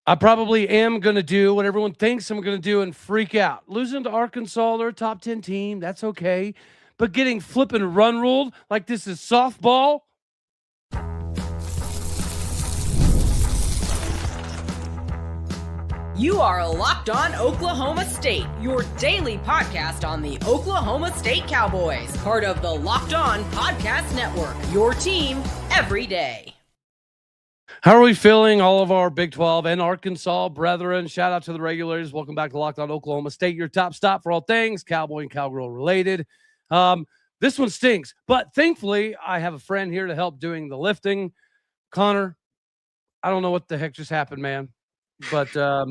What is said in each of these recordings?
I probably am going to do what everyone thinks I'm going to do and freak out. Losing to Arkansas, they're a top 10 team. That's okay. But getting flipping run ruled like this is softball. You are Locked On Oklahoma State, your daily podcast on the Oklahoma State Cowboys, part of the Locked On Podcast Network, your team every day. How are we feeling, all of our Big 12 and Arkansas brethren? Shout out to the regulators. Welcome back to Locked On Oklahoma State, your top stop for all things Cowboy and Cowgirl related. This one stinks, but thankfully I have a friend here to help doing the lifting. Connor, I don't know what the heck just happened, man. But yeah,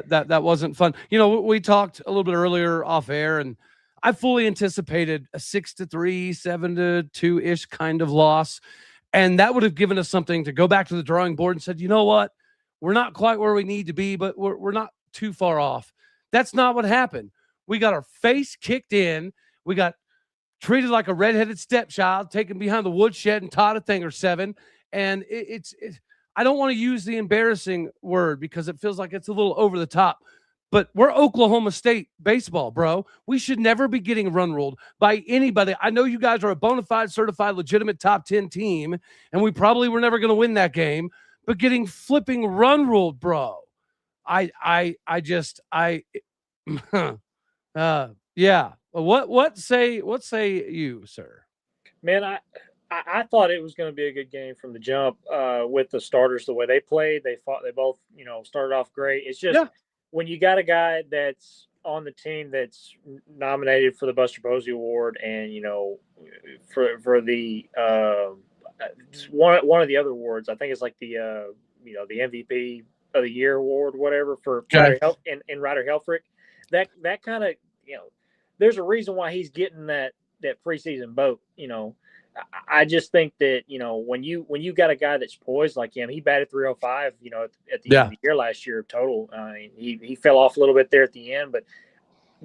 that wasn't fun. You know, we talked a little bit earlier off air, and I fully anticipated a 6-3, 7-2 ish kind of loss, and that would have given us something to go back to the drawing board and said, you know what, we're not quite where we need to be, but we're not too far off. That's not what happened. We got our face kicked in. We got treated like a redheaded stepchild, taken behind the woodshed and taught a thing or seven, and it's I don't want to use the embarrassing word because it feels like it's a little over the top, but we're Oklahoma State baseball, bro. We should never be getting run ruled by anybody. I know you guys are a bona fide, certified, legitimate top 10 team, and we probably were never going to win that game, but getting flipping run ruled, bro. Yeah. What say you, sir? Man, I thought it was going to be a good game from the jump with the starters, the way they played. They both, started off great. It's just when you got a guy that's on the team that's nominated for the Buster Posey Award and, for the one of the other awards, I think it's like the MVP of the year award, whatever, for Ryder Helfrich. That kind of, there's a reason why he's getting that preseason vote, I just think that, when you got a guy that's poised like him, he batted 305, at the end of the year last year total. He fell off a little bit there at the end, but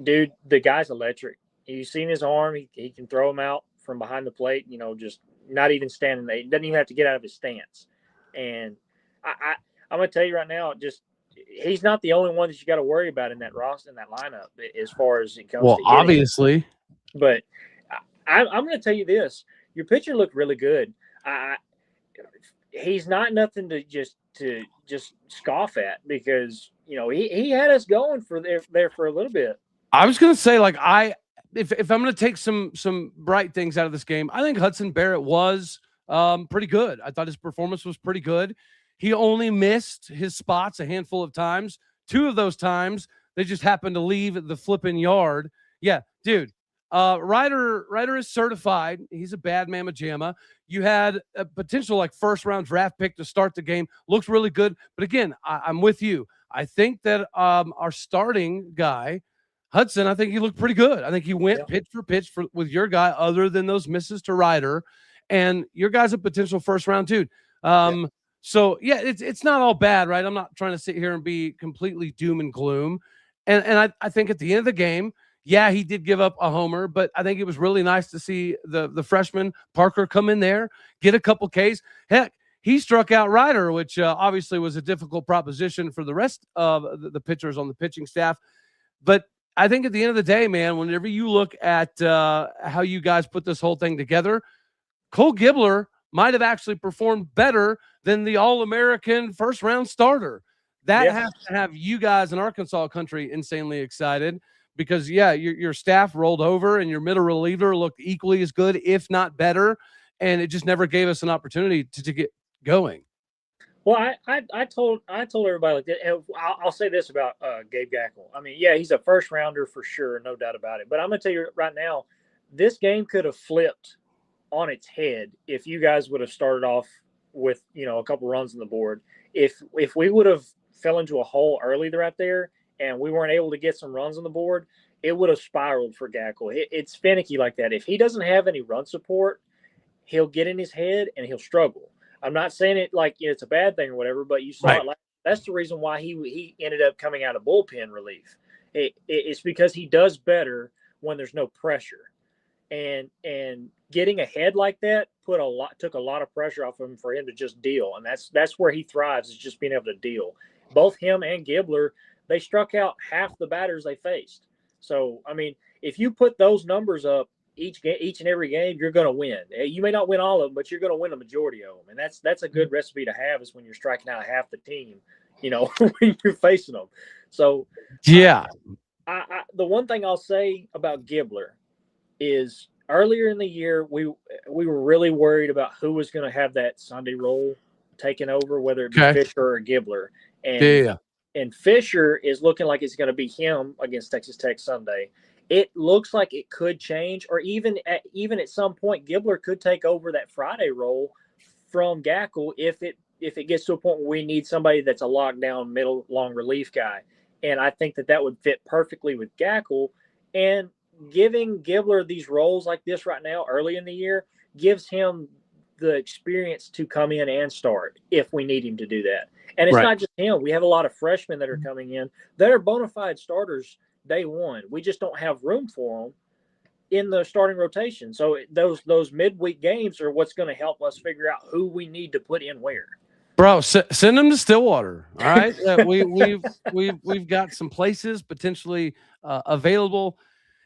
dude, the guy's electric. You've seen his arm. He can throw him out from behind the plate, just not even standing there. He doesn't even have to get out of his stance. And I'm going to tell you right now, he's not the only one that you got to worry about in that roster, in that lineup, as far as it comes to hitting. Obviously. But I'm going to tell you this. Your pitcher looked really good. He's not nothing to just scoff at because he had us going for there for a little bit. I was going to say, like, if I'm going to take some bright things out of this game, I think Hudson Barrett was pretty good. I thought his performance was pretty good. He only missed his spots a handful of times. 2 of those times they just happened to leave the flipping yard. Yeah, dude. Ryder is certified. He's a bad mamma jamma. You had a potential like first round draft pick to start the game. Looks really good. But again, I'm with you. I think that our starting guy, Hudson, I think he looked pretty good. I think he went pitch for pitch with your guy other than those misses to Ryder. And your guy's a potential first round dude. So, yeah, it's not all bad, right? I'm not trying to sit here and be completely doom and gloom. And I think at the end of the game, yeah, he did give up a homer, but I think it was really nice to see the freshman Parker come in there, get a couple Ks. Heck, he struck out Ryder, which obviously was a difficult proposition for the rest of the pitchers on the pitching staff. But I think at the end of the day, man, whenever you look at how you guys put this whole thing together, Cole Gibbler might have actually performed better than the All-American first-round starter. That has to have you guys in Arkansas country insanely excited. Because, your staff rolled over and your middle reliever looked equally as good, if not better, and it just never gave us an opportunity to get going. Well, I told everybody like that. I'll say this about Gabe Gackle. I mean, he's a first rounder for sure, no doubt about it. But I'm going to tell you right now, this game could have flipped on its head if you guys would have started off with a couple runs on the board. If we would have fell into a hole early right there, and we weren't able to get some runs on the board, it would have spiraled for Gackle. It's finicky like that. If he doesn't have any run support, he'll get in his head and he'll struggle. I'm not saying it like it's a bad thing or whatever, but you saw it. Like, that's the reason why he ended up coming out of bullpen relief. It's because he does better when there's no pressure. and getting ahead like that took a lot of pressure off him for him to just deal, and that's where he thrives, is just being able to deal. Both him and Gibbler, they struck out half the batters they faced. So I mean, if you put those numbers up each and every game, you're going to win. You may not win all of them, but you're going to win a majority of them, and that's a good recipe to have, is when you're striking out half the team, when you're facing them. So yeah, the one thing I'll say about Gibbler is, earlier in the year, we were really worried about who was going to have that Sunday role taken over, whether it be Fisher or Gibbler. And Fisher is looking like it's going to be him against Texas Tech Sunday. It looks like it could change, or even at some point, Gibbler could take over that Friday role from Gackle if it gets to a point where we need somebody that's a lockdown middle long relief guy. And I think that would fit perfectly with Gackle. And giving Gibbler these roles like this right now, early in the year, gives him the experience to come in and start if we need him to do that. And it's not just him. We have a lot of freshmen that are coming in that are bona fide starters day one. We just don't have room for them in the starting rotation. So those midweek games are what's going to help us figure out who we need to put in where. Bro, send them to Stillwater. All right, we've got some places potentially available.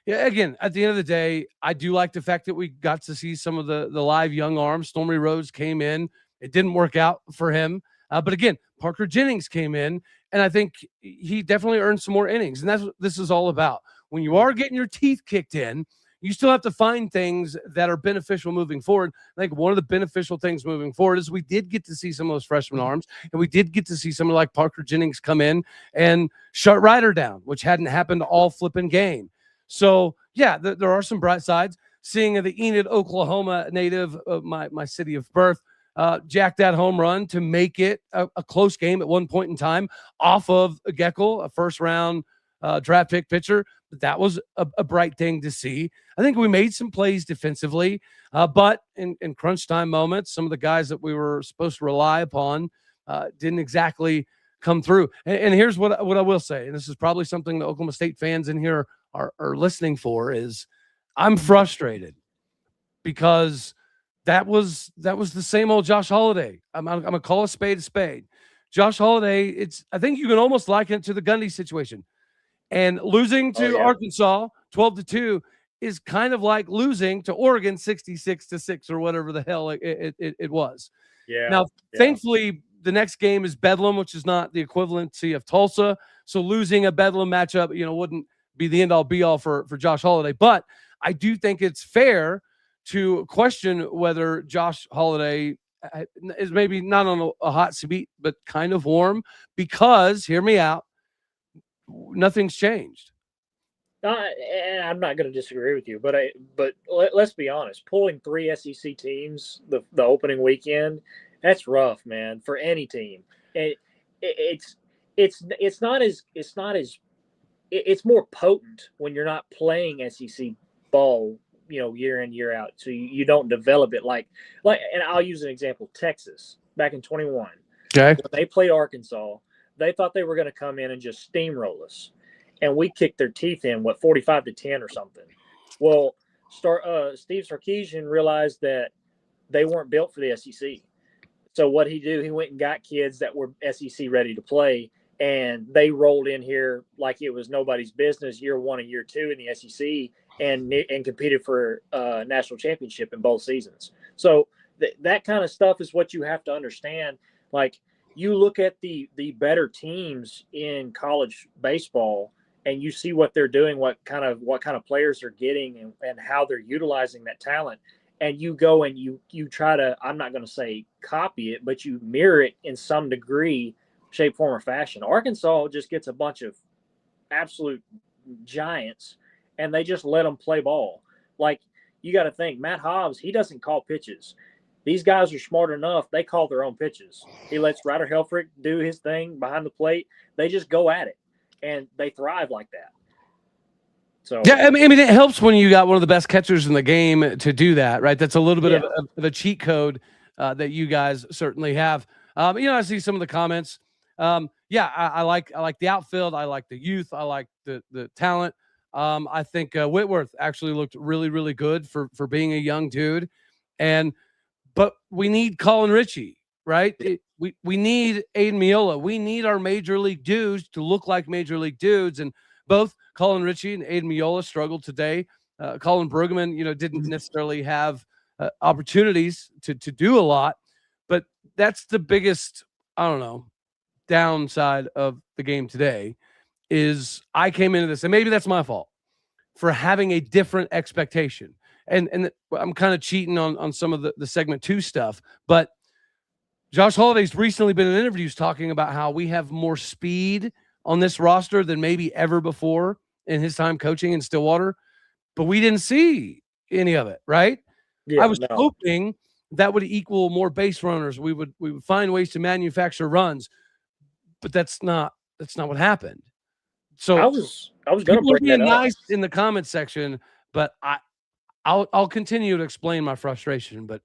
Yeah, again, at the end of the day, I do like the fact that we got to see some of the live young arms. Stormy Rhodes came in. It didn't work out for him. But again, Parker Jennings came in, and I think he definitely earned some more innings. And that's what this is all about. When you are getting your teeth kicked in, you still have to find things that are beneficial moving forward. I think one of the beneficial things moving forward is we did get to see some of those freshman arms, and we did get to see someone like Parker Jennings come in and shut Ryder down, which hadn't happened all flipping game. So, yeah, there are some bright sides. Seeing the Enid, Oklahoma native of my city of birth jack that home run to make it a close game at one point in time off of Geckel, a first-round draft pick pitcher. That was a bright thing to see. I think we made some plays defensively, but in crunch time moments, some of the guys that we were supposed to rely upon didn't exactly come through. And here's what I will say, and this is probably something the Oklahoma State fans in here are listening for, is I'm frustrated because that was the same old Josh Holiday. I'm gonna call a spade a spade. Josh Holiday, I think you can almost liken it to the Gundy situation. And losing to Arkansas 12-2 is kind of like losing to Oregon 66-6 or whatever the hell it was. Yeah. Now, thankfully, the next game is Bedlam, which is not the equivalency of Tulsa. So losing a Bedlam matchup, wouldn't be the end-all be-all for Josh Holiday. But I do think it's fair to question whether Josh Holiday is maybe not on a hot seat, but kind of warm, because, hear me out, nothing's changed. And I'm not going to disagree with you, but let's be honest. Pulling 3 SEC teams the opening weekend, that's rough, man, for any team. It's more potent when you're not playing SEC ball, year in, year out. So you don't develop it like, and I'll use an example. Texas back in 21. Okay. When they played Arkansas, they thought they were going to come in and just steamroll us. And we kicked their teeth in, 45-10 or something. Well, Steve Sarkisian realized that they weren't built for the SEC. So what he did, he went and got kids that were SEC ready to play, and they rolled in here like it was nobody's business year 1 and year 2 in the SEC, and competed for a national championship in both seasons. So that kind of stuff is what you have to understand. Like, you look at the better teams in college baseball, and you see what they're doing, what kind of players they're getting, and how they're utilizing that talent. And you go and you try to, I'm not going to say copy it, but you mirror it in some degree, shape, form, or fashion. Arkansas just gets a bunch of absolute giants, and they just let them play ball. Like, you got to think, Matt Hobbs, he doesn't call pitches. These guys are smart enough. They call their own pitches. He lets Ryder Helfrich do his thing behind the plate. They just go at it, and they thrive like that. So yeah, I mean, it helps when you got one of the best catchers in the game to do that, right? That's a little bit of a cheat code that you guys certainly have. I see some of the comments. I like the outfield. I like the youth. I like the talent. I think Whitworth actually looked really, really good for being a young dude. But we need Colin Ritchie, right? We need Aiden Miola. We need our major league dudes to look like major league dudes. And both Colin Ritchie and Aiden Miola struggled today. Colin Brueggemann, didn't necessarily have opportunities to do a lot, but that's the biggest, I don't know, downside of the game today is I came into this, and maybe that's my fault for having a different expectation. And I'm kind of cheating on some of the segment 2 stuff, but Josh Holliday's recently been in interviews talking about how we have more speed on this roster than maybe ever before in his time coaching in Stillwater, but we didn't see any of it, right? Yeah, I was hoping that would equal more base runners. We would find ways to manufacture runs, but that's not what happened. So I was going to bring that up. Nice in the comment section, but I'll continue to explain my frustration. But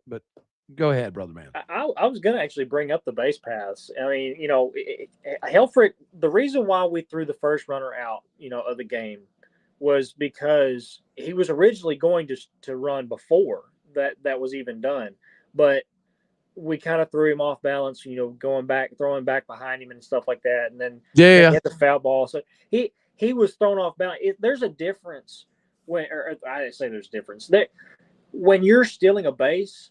go ahead, brother man. I was going to actually bring up the base paths. I mean, Helfrich. The reason why we threw the first runner out, of the game, was because he was originally going to run before that was even done, but we kind of threw him off balance, throwing back behind him and stuff like that. And then he hit the foul ball. So he was thrown off balance. There's a difference I didn't say there's a difference. When you're stealing a base,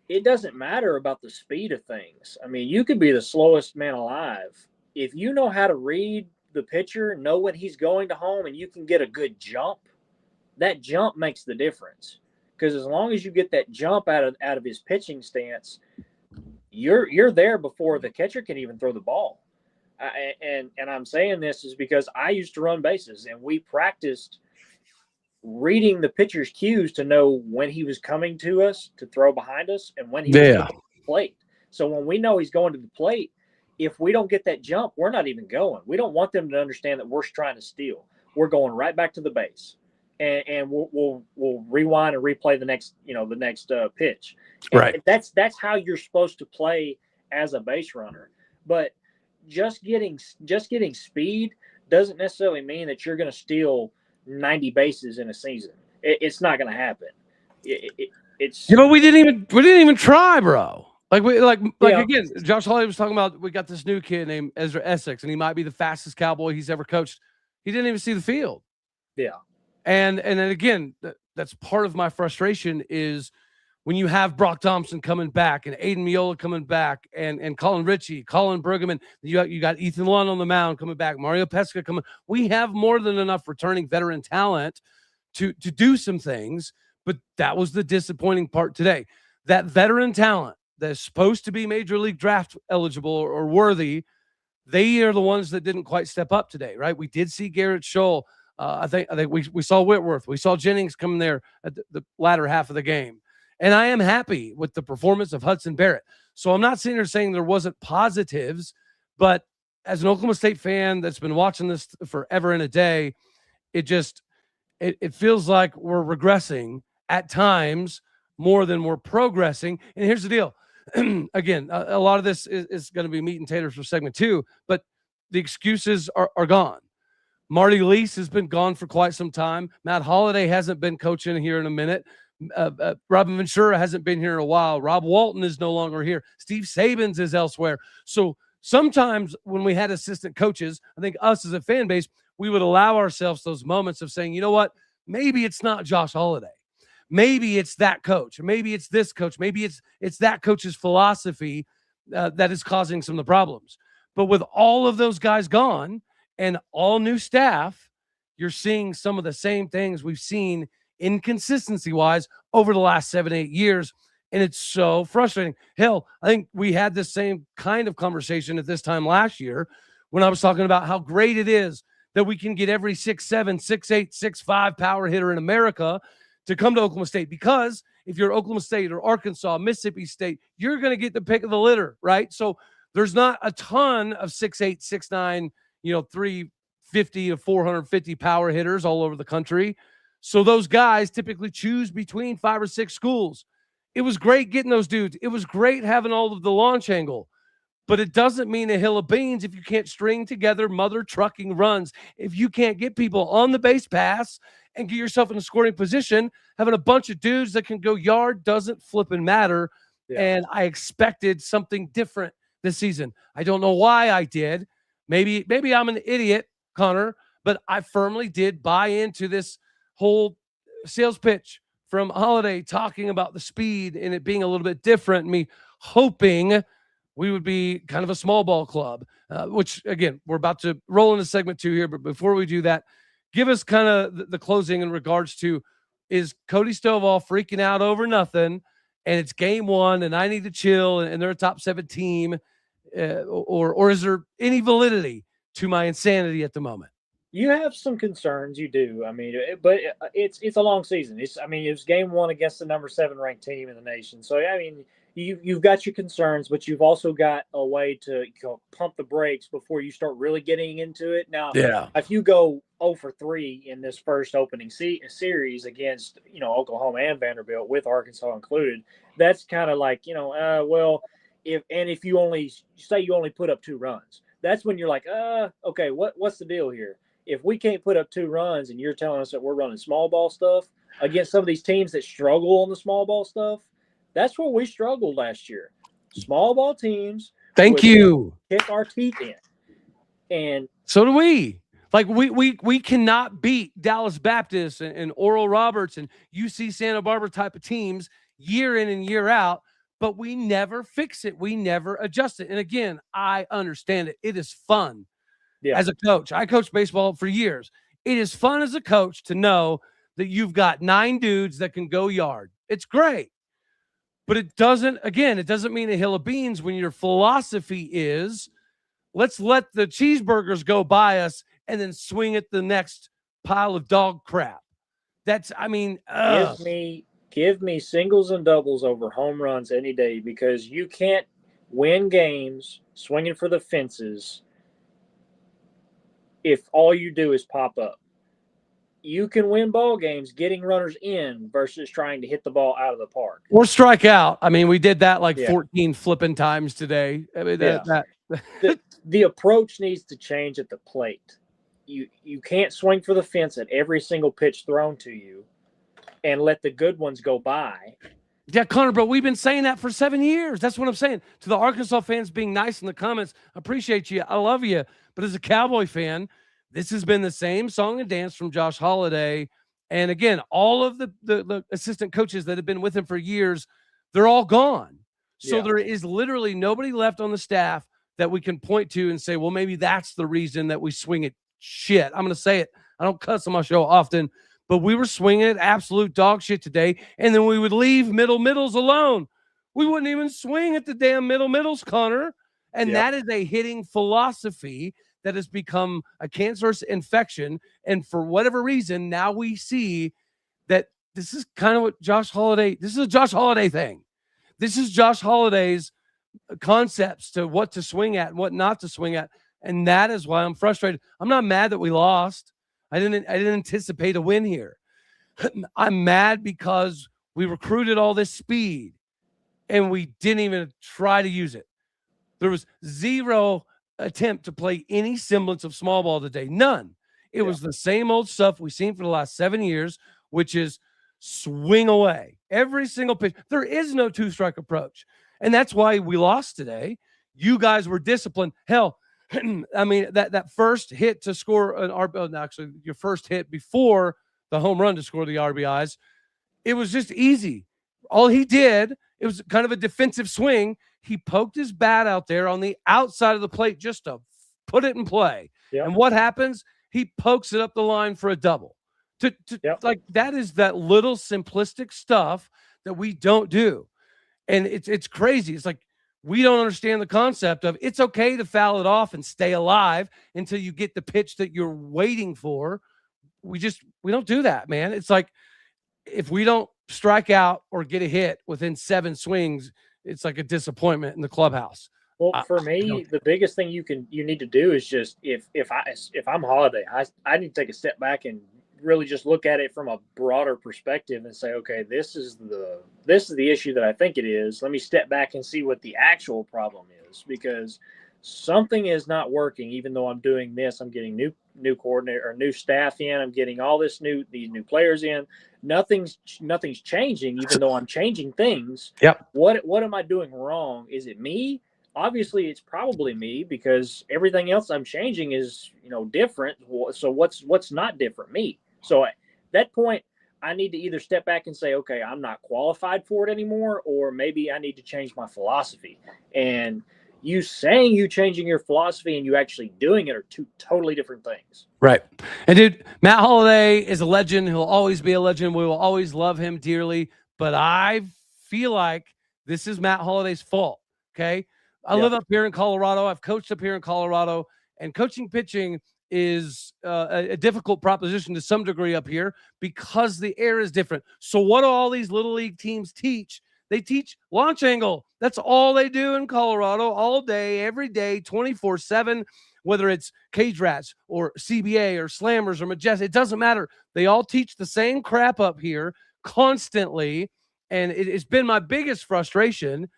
it doesn't matter about the speed of things. I mean, you could be the slowest man alive. If you know how to read the pitcher, know when he's going to home, and you can get a good jump, that jump makes the difference. Because as long as you get that jump out of his pitching stance, you're there before the catcher can even throw the ball. And I'm saying this is because I used to run bases, and we practiced reading the pitcher's cues to know when he was coming to us to throw behind us and when he was going to the plate. So when we know he's going to the plate, if we don't get that jump, we're not even going. We don't want them to understand that we're trying to steal. We're going right back to the base. And we'll rewind and replay the next pitch. And right. That's how you're supposed to play as a base runner. But just getting speed doesn't necessarily mean that you're going to steal 90 bases in a season. It's not going to happen. But we didn't even try, bro. Again, Josh Hawley was talking about we got this new kid named Ezra Essex, and he might be the fastest Cowboy he's ever coached. He didn't even see the field. Yeah. And then again, that's part of my frustration is when you have Brock Thompson coming back and Aiden Miola coming back and Colin Ritchie, Colin Brueggemann, you got Ethan Lund on the mound coming back, Mario Pesca coming. We have more than enough returning veteran talent to do some things, but that was the disappointing part today. That veteran talent that's supposed to be major league draft eligible or worthy, they are the ones that didn't quite step up today, right? We did see Garrett Scholl. I think we saw Whitworth. We saw Jennings come there at the latter half of the game. And I am happy with the performance of Hudson Barrett. So I'm not sitting here saying there wasn't positives, but as an Oklahoma State fan that's been watching this forever and a day, it feels like we're regressing at times more than we're progressing. And here's the deal. Again, a lot of this is going to be meat and taters for segment 2, but the excuses are gone. Marty Lease has been gone for quite some time. Matt Holliday hasn't been coaching here in a minute. Robin Ventura hasn't been here in a while. Rob Walton is no longer here. Steve Sabins is elsewhere. So sometimes when we had assistant coaches, I think us as a fan base, we would allow ourselves those moments of saying, you know what, maybe it's not Josh Holliday. Maybe it's that coach. Or maybe it's this coach. Maybe it's that coach's philosophy that is causing some of the problems. But with all of those guys gone and all new staff, you're seeing some of the same things we've seen inconsistency-wise over the last 7-8 years, and it's so frustrating. Hell, I think we had the same kind of conversation at this time last year when I was talking about how great it is that we can get every 6'7", 6'8", 6'5" power hitter in America to come to Oklahoma State, because if you're Oklahoma State or Arkansas, Mississippi State, you're going to get the pick of the litter, right? So there's not a ton of 6'8", 6'9", 350 to 450 power hitters all over the country. So those guys typically choose between 5 or 6 schools. It was great getting those dudes. It was great having all of the launch angle. but it doesn't mean a hill of beans if you can't string together mother trucking runs. If you can't get people on the base pass and get yourself in a scoring position, having a bunch of dudes that can go yard doesn't flipping matter. Yeah. And I expected something different this season. I don't know why I did. Maybe I'm an idiot, Connor, but I firmly did buy into this whole sales pitch from Holiday talking about the speed and it being a little bit different. Me hoping we would be kind of a small ball club, which, again, we're about to roll into segment 2 here. But before we do that, give us kind of the closing in regards to, is Cody Stovall freaking out over nothing and it's game 1 and I need to chill and they're a top 7 team, or is there any validity to my insanity at the moment? You have some concerns, you do. I mean, but it's a long season. It's game 1 against the number 7 ranked team in the nation. So I mean, you've got your concerns, but you've also got a way to pump the brakes before you start really getting into it. Now, if you go 0 for 3 in this first opening series against Oklahoma and Vanderbilt, with Arkansas included, that's kind of like if you only put up 2 runs, that's when you're like, okay, what's the deal here? If we can't put up 2 runs and you're telling us that we're running small ball stuff against some of these teams that struggle on the small ball stuff, that's where we struggled last year. Small ball teams. Thank you. Kick our teeth in. And so do we. Like we cannot beat Dallas Baptist and Oral Roberts and UC Santa Barbara type of teams year in and year out, but we never fix it. We never adjust it. And again, I understand it. It is fun. Yeah. As a coach, I coached baseball for years. It is fun as a coach to know that you've got 9 dudes that can go yard. It's great. But it doesn't mean a hill of beans when your philosophy is, let's let the cheeseburgers go by us and then swing at the next pile of dog crap. Give me singles and doubles over home runs any day, because you can't win games swinging for the fences if all you do is pop up. You can win ball games getting runners in versus trying to hit the ball out of the park or strike out. I mean, we did that 14 flipping times today. I mean, the approach needs to change at the plate. You can't swing for the fence at every single pitch thrown to you and let the good ones go by. Yeah, Connor, but we've been saying that for 7 years. That's what I'm saying. To the Arkansas fans being nice in the comments, I appreciate you. I love you. But as a Cowboy fan, this has been the same song and dance from Josh Holiday. And again, all of the assistant coaches that have been with him for years, they're all gone. So there is literally nobody left on the staff that we can point to and say, well, maybe that's the reason that we swing at shit. I'm going to say it. I don't cuss on my show often, but we were swinging at absolute dog shit today. And then we would leave middles alone. We wouldn't even swing at the damn middles, Connor. And that is a hitting philosophy that has become a cancerous infection. And for whatever reason, now we see that this is kind of what this is a Josh Holiday thing. This is Josh Holiday's concepts to what to swing at and what not to swing at. And that is why I'm frustrated. I'm not mad that we lost. I didn't anticipate a win here. I'm mad because we recruited all this speed and we didn't even try to use it. There was zero attempt to play any semblance of small ball today. None. It was the same old stuff we've seen for the last 7 years, which is swing away every single pitch. There is no 2-strike approach. And that's why we lost today. You guys were disciplined. Hell, I mean, that first hit to score an RBI, actually your first hit before the home run to score the RBIs, it was just easy. All he did, it was kind of a defensive swing. He poked his bat out there on the outside of the plate just to put it in play. Yep. And what happens? He pokes it up the line for a double. Like, that is that little simplistic stuff that we don't do. And it's crazy. It's like, we don't understand the concept of it's okay to foul it off and stay alive until you get the pitch that you're waiting for. We don't do that, man. It's like, if we don't strike out or get a hit within 7 swings, it's like a disappointment in the clubhouse. Well, for me, the biggest thing you need to do is just if I'm Holiday, I need to take a step back and really just look at it from a broader perspective and say, okay, this is the issue that I think it is. Let me step back and see what the actual problem is, because something is not working. Even though I'm doing this, I'm getting new coordinator or new staff in. I'm getting all these new players in. Nothing's changing, even though I'm changing things. Yep. What am I doing wrong? Is it me? Obviously, it's probably me, because everything else I'm changing is, different. So what's not different? Me. So at that point, I need to either step back and say, okay, I'm not qualified for it anymore, or maybe I need to change my philosophy. And you saying you changing your philosophy and you actually doing it are two totally different things. Right. And dude, Matt Holliday is a legend. He'll always be a legend. We will always love him dearly. But I feel like this is Matt Holliday's fault. Okay. I live up here in Colorado. I've coached up here in Colorado, and coaching pitching is a difficult proposition to some degree up here because the air is different. So what do all these little league teams teach? They teach launch angle. That's all they do in Colorado all day, every day, 24/7, whether it's cage rats or CBA or slammers or majestic. It doesn't matter. They all teach the same crap up here constantly. And it's been my biggest frustration.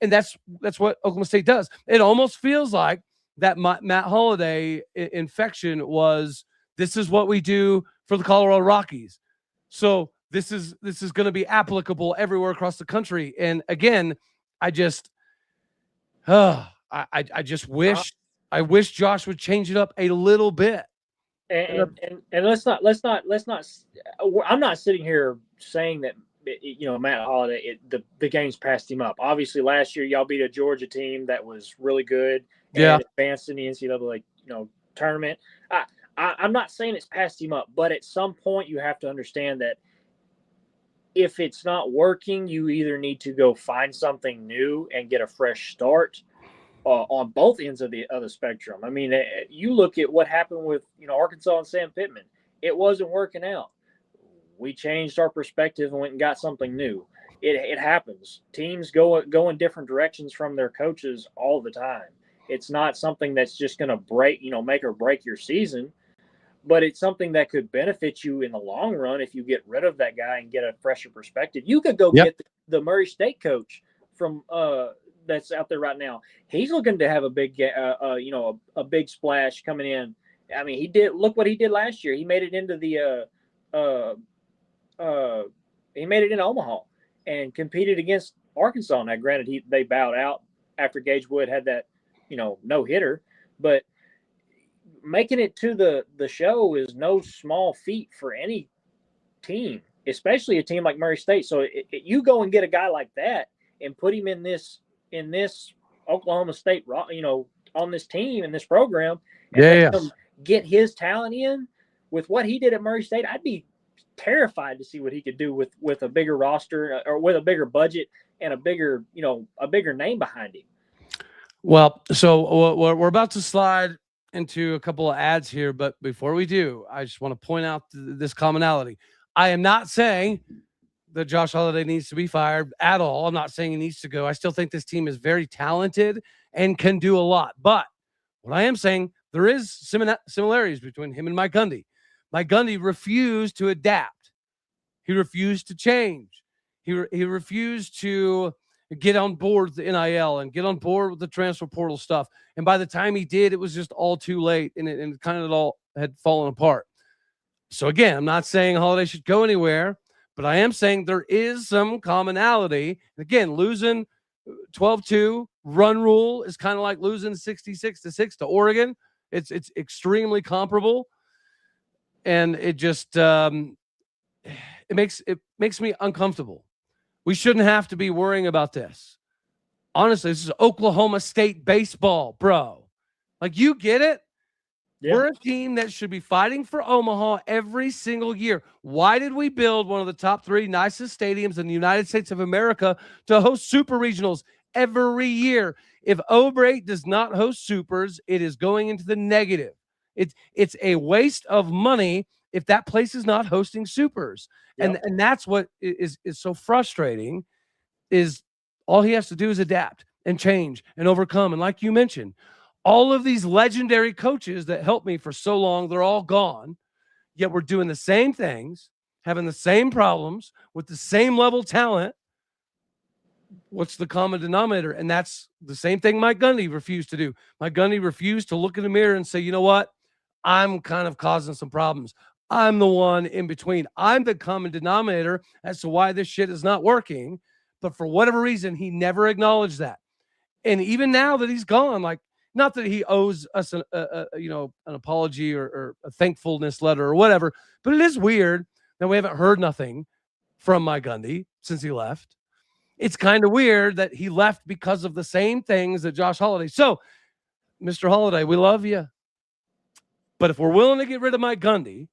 And that's what Oklahoma State does. It almost feels like that Matt Holliday infection was, this is what we do for the Colorado Rockies. So this is going to be applicable everywhere across the country. And again, I just wish Josh would change it up a little bit. And let's not. I'm not sitting here saying that, Matt Holliday, the game's passed him up. Obviously, last year y'all beat a Georgia team that was really good and advanced in the NCAA, tournament. I'm not saying it's passed him up, but at some point you have to understand that if it's not working, you either need to go find something new and get a fresh start on both ends of the spectrum. I mean, you look at what happened with Arkansas and Sam Pittman. It wasn't working out. We changed our perspective and went and got something new. It happens. Teams go in different directions from their coaches all the time. It's not something that's just going to make or break your season, but it's something that could benefit you in the long run if you get rid of that guy and get a fresher perspective. You could go get the Murray State coach from that's out there right now. He's looking to have a big a big splash coming in. I mean, look what he did last year. He made it into he made it in Omaha and competed against Arkansas. Now, granted, they bowed out after Gage Wood had that, no hitter, but making it to the show is no small feat for any team, especially a team like Murray State. So you go and get a guy like that and put him in this Oklahoma State, on this team, in this program, and get his talent in with what he did at Murray State. I'd be terrified to see what he could do with a bigger roster or with a bigger budget and a bigger name behind him. Well, so we're about to slide into a couple of ads here, but before we do, I just want to point out this commonality. I am not saying that Josh Holliday needs to be fired at all. I'm not saying he needs to go. I still think this team is very talented and can do a lot. But what I am saying, there is similarities between him and Mike Gundy. Mike Gundy refused to adapt. He refused to change. He refused to get on board with the NIL and get on board with the transfer portal stuff. And by the time he did, it was just all too late, and it kind of it all had fallen apart. So again, I'm not saying Holliday should go anywhere, but I am saying there is some commonality. Again, losing 12-2 run rule is kind of like losing 66-6 to Oregon. It's extremely comparable, and it just it makes me uncomfortable. We shouldn't have to be worrying about this. Honestly, this is Oklahoma State baseball, bro. Like, you get it? Yeah. We're a team that should be fighting for Omaha every single year. Why did we build one of the top 3 nicest stadiums in the United States of America to host super regionals every year? If OState does not host supers, it is going into the negative. It's a waste of money if that place is not hosting supers. Yep. And that's what is so frustrating, is all he has to do is adapt and change and overcome. And like you mentioned, all of these legendary coaches that helped me for so long, they're all gone. yet we're doing the same things, having the same problems with the same level talent. What's the common denominator? And that's the same thing Mike Gundy refused to do. Mike Gundy refused to look in the mirror and say, you know what? I'm kind of causing some problems. I'm the one in between. I'm the common denominator as to why this shit is not working. But for whatever reason, he never acknowledged that. And even now that he's gone, like, not that he owes us an apology or a thankfulness letter or whatever, but it is weird that we haven't heard nothing from Mike Gundy since he left. It's kind of weird that he left because of the same things that Josh Holiday. So, Mr. Holiday, we love you. But if we're willing to get rid of Mike Gundy,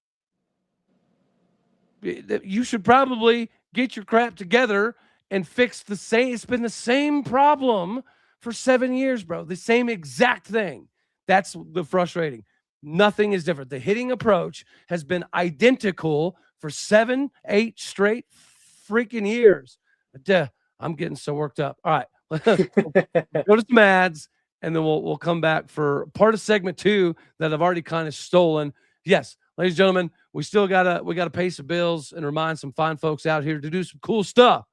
you should probably get your crap together and fix the same. It's been the same problem for 7 years, bro. The same exact thing. That's the frustrating. Nothing is different. The hitting approach has been identical for 7, 8 straight freaking years. I'm getting so worked up. All right. Go to some ads, and then we'll come back for part of segment 2 that I've already kind of stolen. Yes, ladies and gentlemen, we gotta pay some bills and remind some fine folks out here to do some cool stuff.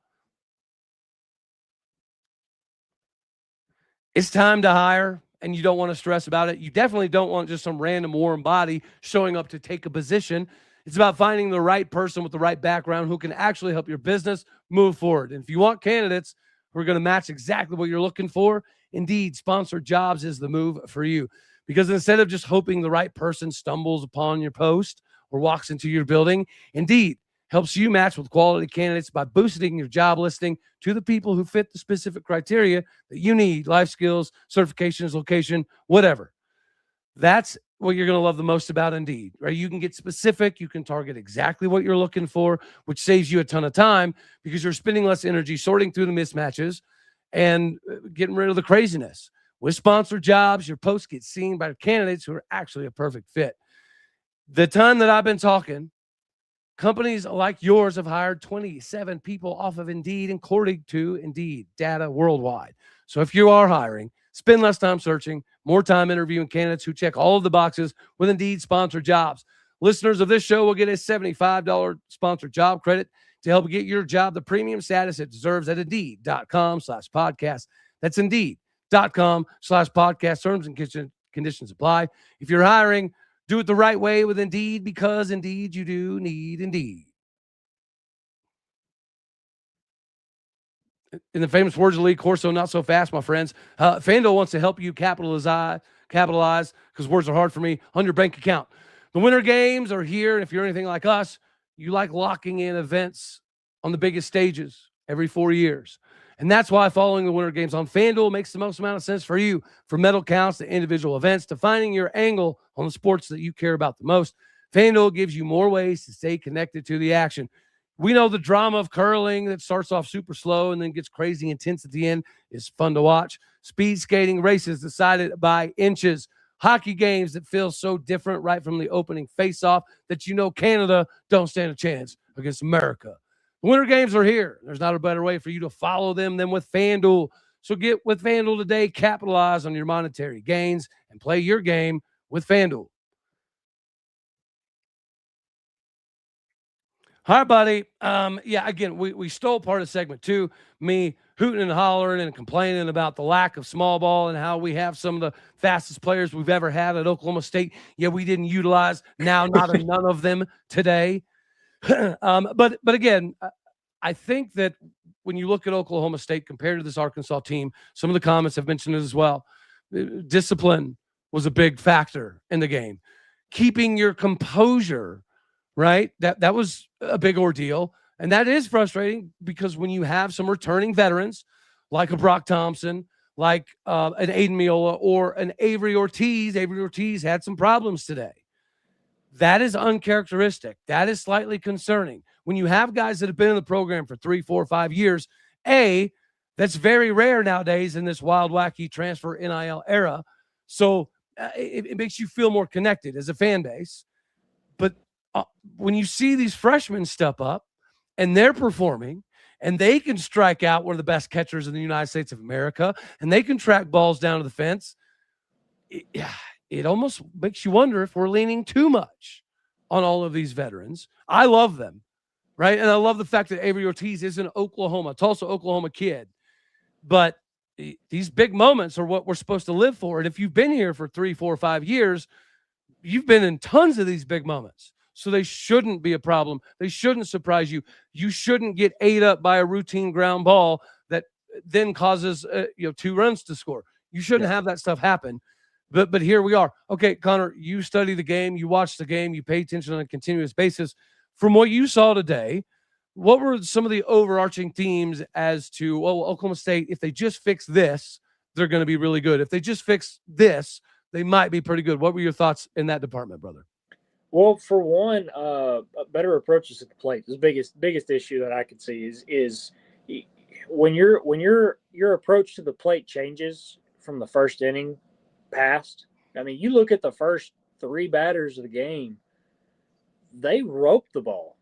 It's time to hire, and you don't want to stress about it. You definitely don't want just some random warm body showing up to take a position. It's about finding the right person with the right background who can actually help your business move forward. And if you want candidates who are going to match exactly what you're looking for, Indeed Sponsored Jobs is the move for you. Because instead of just hoping the right person stumbles upon your post or walks into your building, Indeed helps you match with quality candidates by boosting your job listing to the people who fit the specific criteria that you need: life skills, certifications, location, whatever. That's what you're going to love the most about Indeed, right? You can get specific. You can target exactly what you're looking for, which saves you a ton of time because you're spending less energy sorting through the mismatches and getting rid of the craziness. With Sponsored Jobs, your posts get seen by candidates who are actually a perfect fit. The time that I've been talking, companies like yours have hired 27 people off of Indeed, according to Indeed data worldwide. So if you are hiring, spend less time searching, more time interviewing candidates who check all of the boxes with Indeed Sponsored Jobs. Listeners of this show will get a $75 sponsored job credit to help get your job the premium status it deserves at Indeed.com/podcast. That's Indeed.com/podcast. Terms and conditions apply. If you're hiring, do it the right way with Indeed, because Indeed, you do need Indeed. In the famous words of Lee Corso, not so fast, my friends. FanDuel wants to help you capitalize, because words are hard for me, on your bank account. The winter games are here, and if you're anything like us, you like locking in events on the biggest stages every 4 years. And that's why following the winter games on FanDuel makes the most amount of sense for you. From medal counts to individual events to finding your angle on the sports that you care about the most, FanDuel gives you more ways to stay connected to the action. We know the drama of curling that starts off super slow and then gets crazy intense at the end is fun to watch. Speed skating races decided by inches. Hockey games that feel so different right from the opening face-off that you know Canada don't stand a chance against America. The winter games are here. There's not a better way for you to follow them than with FanDuel. So get with FanDuel today, capitalize on your monetary gains, and play your game with FanDuel. Hi, buddy. Again, we stole part of segment 2, me hooting and hollering and complaining about the lack of small ball and how we have some of the fastest players we've ever had at Oklahoma State. Yeah, we didn't utilize none of them today. But again, I think that when you look at Oklahoma State compared to this Arkansas team, some of the comments have mentioned it as well. Discipline was a big factor in the game. Keeping your composure, right? That was a big ordeal. And that is frustrating because when you have some returning veterans like a Brock Thompson, like an Aiden Miola or an Avery Ortiz had some problems today. That is uncharacteristic. That is slightly concerning. When you have guys that have been in the program for 3, 4, 5 years, that's very rare nowadays in this wild, wacky transfer NIL era. So it makes you feel more connected as a fan base. But when you see these freshmen step up and they're performing and they can strike out one of the best catchers in the United States of America and they can track balls down to the fence, it almost makes you wonder if we're leaning too much on all of these veterans. I love them, right? And I love the fact that Avery Ortiz is an Tulsa, Oklahoma kid. But these big moments are what we're supposed to live for. And if you've been here for 3, 4, 5 years, you've been in tons of these big moments. So they shouldn't be a problem. They shouldn't surprise you. You shouldn't get ate up by a routine ground ball that then causes 2 runs to score. You shouldn't have that stuff happen. But here we are. Okay, Connor, you study the game, you watch the game, you pay attention on a continuous basis. From what you saw today, what were some of the overarching themes as to, Oklahoma State, if they just fix this, they're going to be really good. If they just fix this, they might be pretty good. What were your thoughts in that department, brother? Well, for one, better approaches at the plate. The biggest issue that I could see is when your approach to the plate changes from the first inning past. I mean, you look at the first 3 batters of the game, they roped the ball.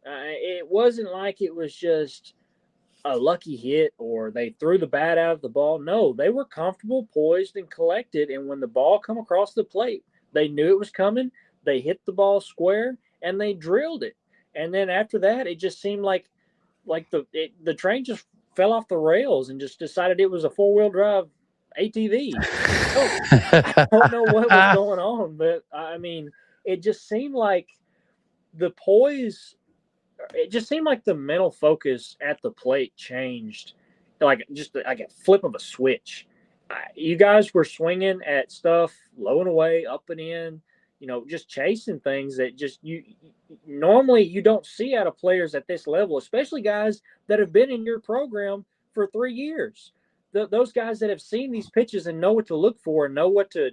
It wasn't like it was just a lucky hit or they threw the bat out of the ball. No, they were comfortable, poised, and collected. And when the ball come across the plate, they knew it was coming. They hit the ball square and they drilled it. And then after that, it just seemed like the train just fell off the rails and just decided it was a 4-wheel drive ATV. I don't know what was going on, but I mean, it just seemed like the poise. It just seemed like the mental focus at the plate changed, like a flip of a switch. You guys were swinging at stuff low and away, up and in, just chasing things that just normally you don't see out of players at this level, especially guys that have been in your program for 3 years. Those guys that have seen these pitches and know what to look for and know what to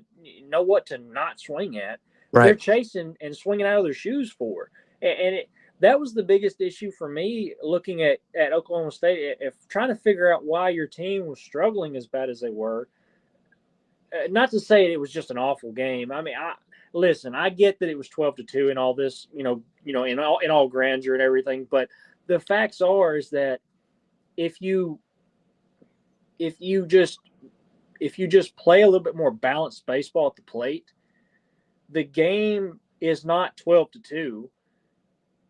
not swing at, right. They're chasing and swinging out of their shoes for. And that was the biggest issue for me looking at Oklahoma State, if trying to figure out why your team was struggling as bad as they were. Not to say it was just an awful game. I mean, I get that it was 12-2 and all this, in all grandeur and everything, but the facts are is that if you just play a little bit more balanced baseball at the plate, the game is not 12-2.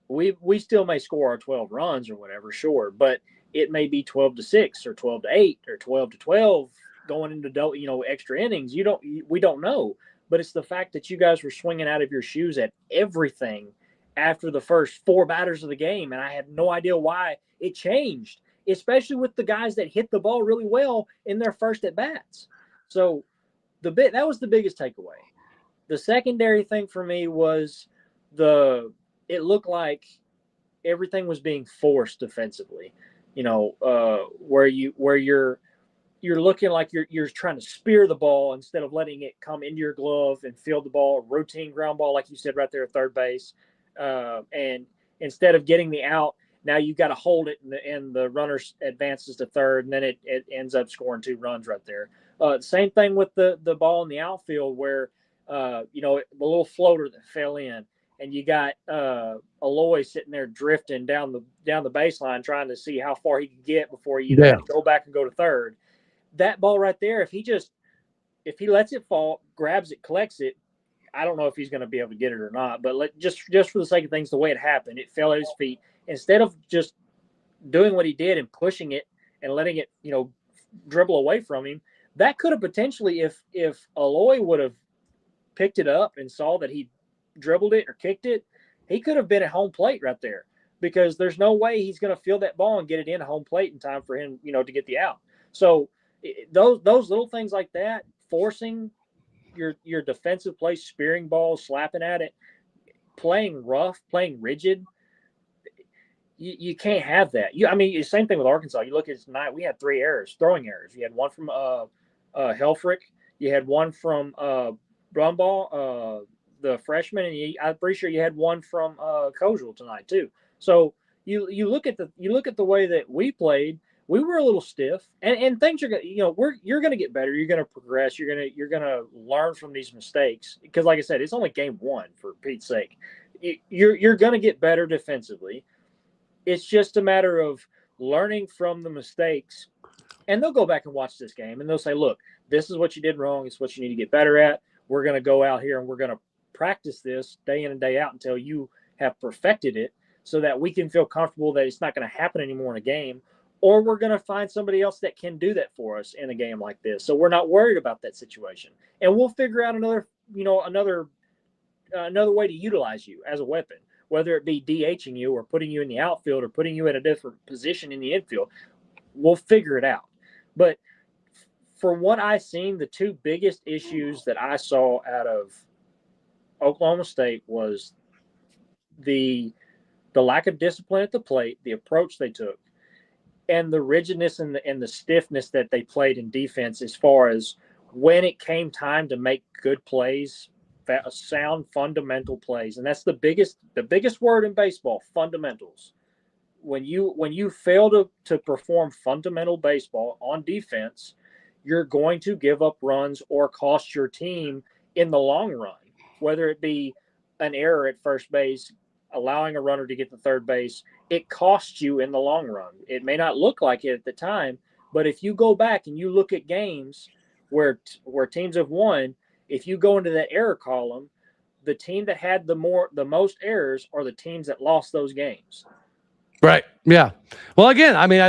We still may score our 12 runs or whatever, sure, but it may be 12-6 or 12-8 or 12-12 going into extra innings. We don't know, but it's the fact that you guys were swinging out of your shoes at everything after the first 4 batters of the game, and I had no idea why it changed, especially with the guys that hit the ball really well in their first at bats. So that was the biggest takeaway. The secondary thing for me was it looked like everything was being forced defensively, where you're looking like you're trying to spear the ball instead of letting it come into your glove and field the ball, a routine ground ball, like you said, right there at third base. And instead of getting the out, now you got to hold it and the runner advances to third, and then it ends up scoring 2 runs right there. Same thing with the ball in the outfield where, the little floater that fell in, and you got Aloy sitting there drifting down the baseline trying to see how far he could get before he had to go back and go to third. That ball right there, if he lets it fall, grabs it, collects it, I don't know if he's going to be able to get it or not. But just for the sake of things, the way it happened, it fell at his feet. Instead of just doing what he did and pushing it and letting it, dribble away from him, that could have potentially, if Aloy would have picked it up and saw that he dribbled it or kicked it, he could have been at home plate right there, because there's no way he's going to field that ball and get it in home plate in time for him, to get the out. So those little things like that, forcing your defensive play, spearing balls, slapping at it, playing rough, playing rigid, you can't have that. Same thing with Arkansas. You look at tonight, we had 3 errors, throwing errors. You had one from Helfrich, you had one from Brumbaugh, the freshman, and I'm pretty sure you had one from Kozel tonight too. So you look at the way that we played. We were a little stiff, and things are you're going to get better. You're going to progress. You're going to learn from these mistakes, because, like I said, it's only game 1 for Pete's sake. You're going to get better defensively. It's just a matter of learning from the mistakes, and they'll go back and watch this game, and they'll say, "Look, this is what you did wrong. It's what you need to get better at. We're going to go out here and we're going to practice this day in and day out until you have perfected it, so that we can feel comfortable that it's not going to happen anymore in a game, or we're going to find somebody else that can do that for us in a game like this. So we're not worried about that situation, and we'll figure out another way to utilize you as a weapon, whether it be DHing you or putting you in the outfield or putting you in a different position in the infield. We'll figure it out. But for what I've seen, the two biggest issues that I saw out of Oklahoma State was the lack of discipline at the plate, the approach they took, and the rigidness and the stiffness that they played in defense, as far as when it came time to make good plays, sound fundamental plays. And that's the biggest word in baseball: fundamentals. When you fail to perform fundamental baseball on defense, you're going to give up runs or cost your team in the long run, whether it be an error at first base, allowing a runner to get to third base. It costs you in the long run. It may not look like it at the time, but if you go back and you look at games where teams have won, if you go into that error column, the team that had the most errors are the teams that lost those games. Right. Yeah. Well, again, I mean,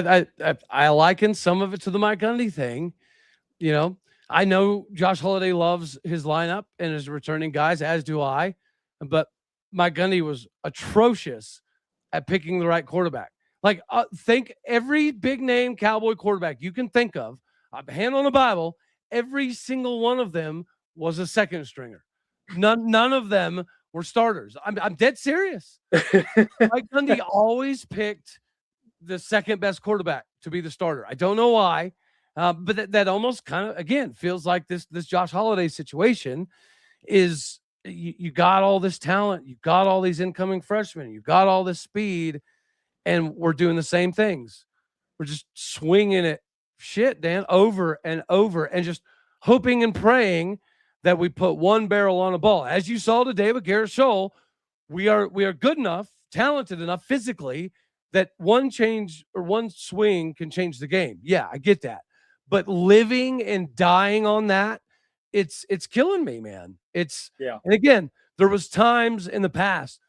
I liken some of it to the Mike Gundy thing. You know, I know Josh Holliday loves his lineup and his returning guys, as do I, but Mike Gundy was atrocious at picking the right quarterback. Like, think every big name Cowboy quarterback you can think of, hand on the Bible, every single one of them was a second stringer. None of them were starters. I'm dead serious. Mike Gundy always picked the second best quarterback to be the starter. I don't know why, but that almost kind of, again, feels like this Josh Holliday situation is you got all this talent, you got all these incoming freshmen, you got all this speed, and we're doing the same things. We're just swinging it, Dan, over and over, and just hoping and praying that we put one barrel on a ball. As you saw today with Garrett Scholl, we are good enough, talented enough physically, that one change or one swing can change the game. Yeah, I get that. But living and dying on that, it's killing me, man. And again, there was times in the past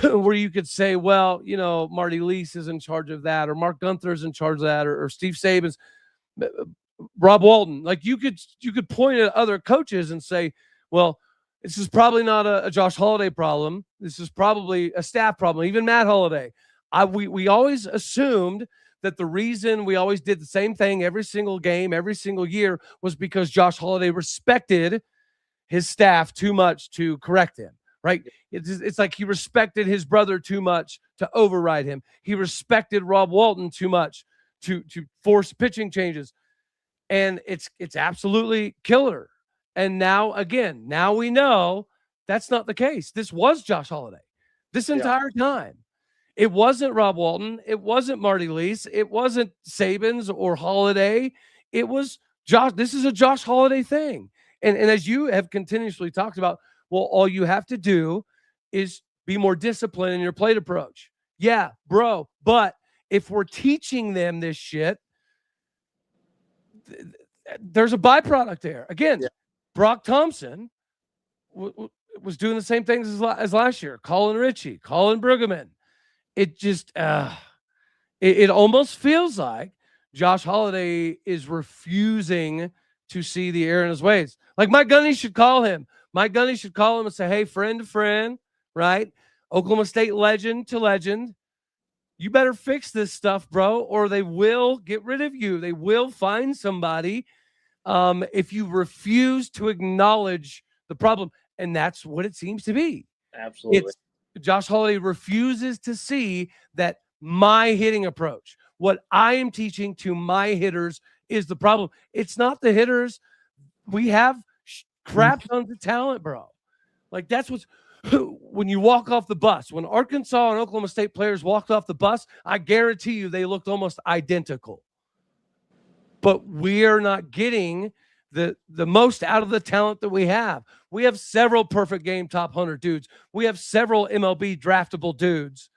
where you could say, well, you know, Marty Lease is in charge of that, or Mark Gunther's in charge of that, or Steve Saban's, Rob Walton. Like, you could point at other coaches and say, well, this is probably not a Josh Holliday problem. This is probably a staff problem. Even Matt Holliday. We always assumed that the reason we always did the same thing every single game, every single year, was because Josh Holliday respected his staff too much to correct him, right? It's like he respected his brother too much to override him. He respected Rob Walton too much to force pitching changes. And it's absolutely killer. And now we know that's not the case. This was Josh Holliday this entire time. It wasn't Rob Walton. It wasn't Marty Lease. It wasn't Saban's or Holliday. It was Josh. This is a Josh Holliday thing. And as you have continuously talked about, well, all you have to do is be more disciplined in your plate approach. Yeah, bro. But if we're teaching them this shit, there's a byproduct there. Again, Brock Thompson was doing the same things as last year. Colin Ritchie, Colin Brueggemann. It just, it almost feels like Josh Holliday is refusing to see the error in his ways. Like, Mike Gundy should call him. Mike Gundy should call him and say, hey, friend to friend, right? Oklahoma State legend to legend. You better fix this stuff, bro, or they will get rid of you. They will find somebody if you refuse to acknowledge the problem. And that's what it seems to be. Absolutely. Josh Holliday refuses to see that my hitting approach, what I am teaching to my hitters, is the problem. It's not the hitters. We have crap tons of talent, bro. Like, that's what's when you walk off the bus. When Arkansas and Oklahoma State players walked off the bus, I guarantee you they looked almost identical. But we are not getting the most out of the talent that we have. We have several perfect game top 100 dudes. We have several MLB draftable dudes,